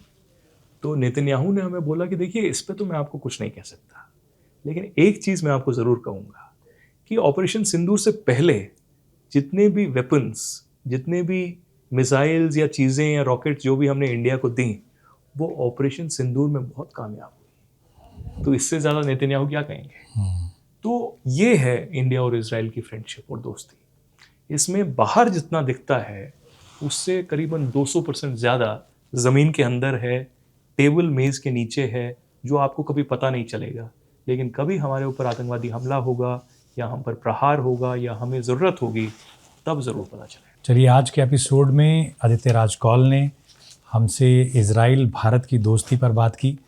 तो नेतन्याहू ने हमें बोला कि देखिए, इस पर तो मैं आपको कुछ नहीं कह सकता, लेकिन एक चीज़ मैं आपको ज़रूर कहूँगा कि ऑपरेशन सिंदूर से पहले जितने भी वेपन्स, जितने भी मिसाइल्स या चीज़ें या रॉकेट्स जो भी हमने इंडिया को दी, वो ऑपरेशन सिंदूर में बहुत कामयाब हुई। तो इससे ज़्यादा नेतन्याहू क्या कहेंगे। तो ये है इंडिया और इजराइल की फ्रेंडशिप और दोस्ती। इसमें बाहर जितना दिखता है उससे करीबन 200% ज़्यादा ज़मीन के अंदर है, टेबल मेज़ के नीचे है, जो आपको कभी पता नहीं चलेगा। लेकिन कभी हमारे ऊपर आतंकवादी हमला होगा या हम पर प्रहार होगा या हमें ज़रूरत होगी, तब ज़रूर पता चलेगा। चलिए, आज के एपिसोड में आदित्य राज कौल ने हमसे इजराइल भारत की दोस्ती पर बात की,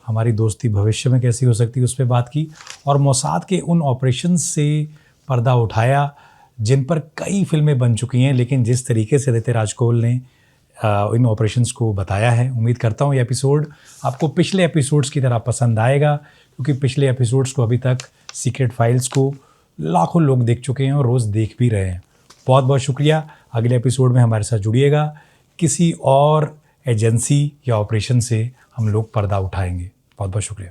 हमारी दोस्ती भविष्य में कैसी हो सकती है उस पर बात की, और मोसाद के उन ऑपरेशंस से पर्दा उठाया जिन पर कई फिल्में बन चुकी हैं, लेकिन जिस तरीके से आदित्य राज कौल ने इन ऑपरेशंस को बताया है, उम्मीद करता हूँ ये एपिसोड आपको पिछले एपिसोड्स की तरह पसंद आएगा, क्योंकि पिछले एपिसोड्स को अभी तक सीक्रेट फाइल्स को लाखों लोग देख चुके हैं और रोज़ देख भी रहे हैं। बहुत बहुत शुक्रिया। अगले एपिसोड में हमारे साथ जुड़िएगा, किसी और एजेंसी या ऑपरेशन से हम लोग पर्दा उठाएंगे। बहुत बहुत शुक्रिया।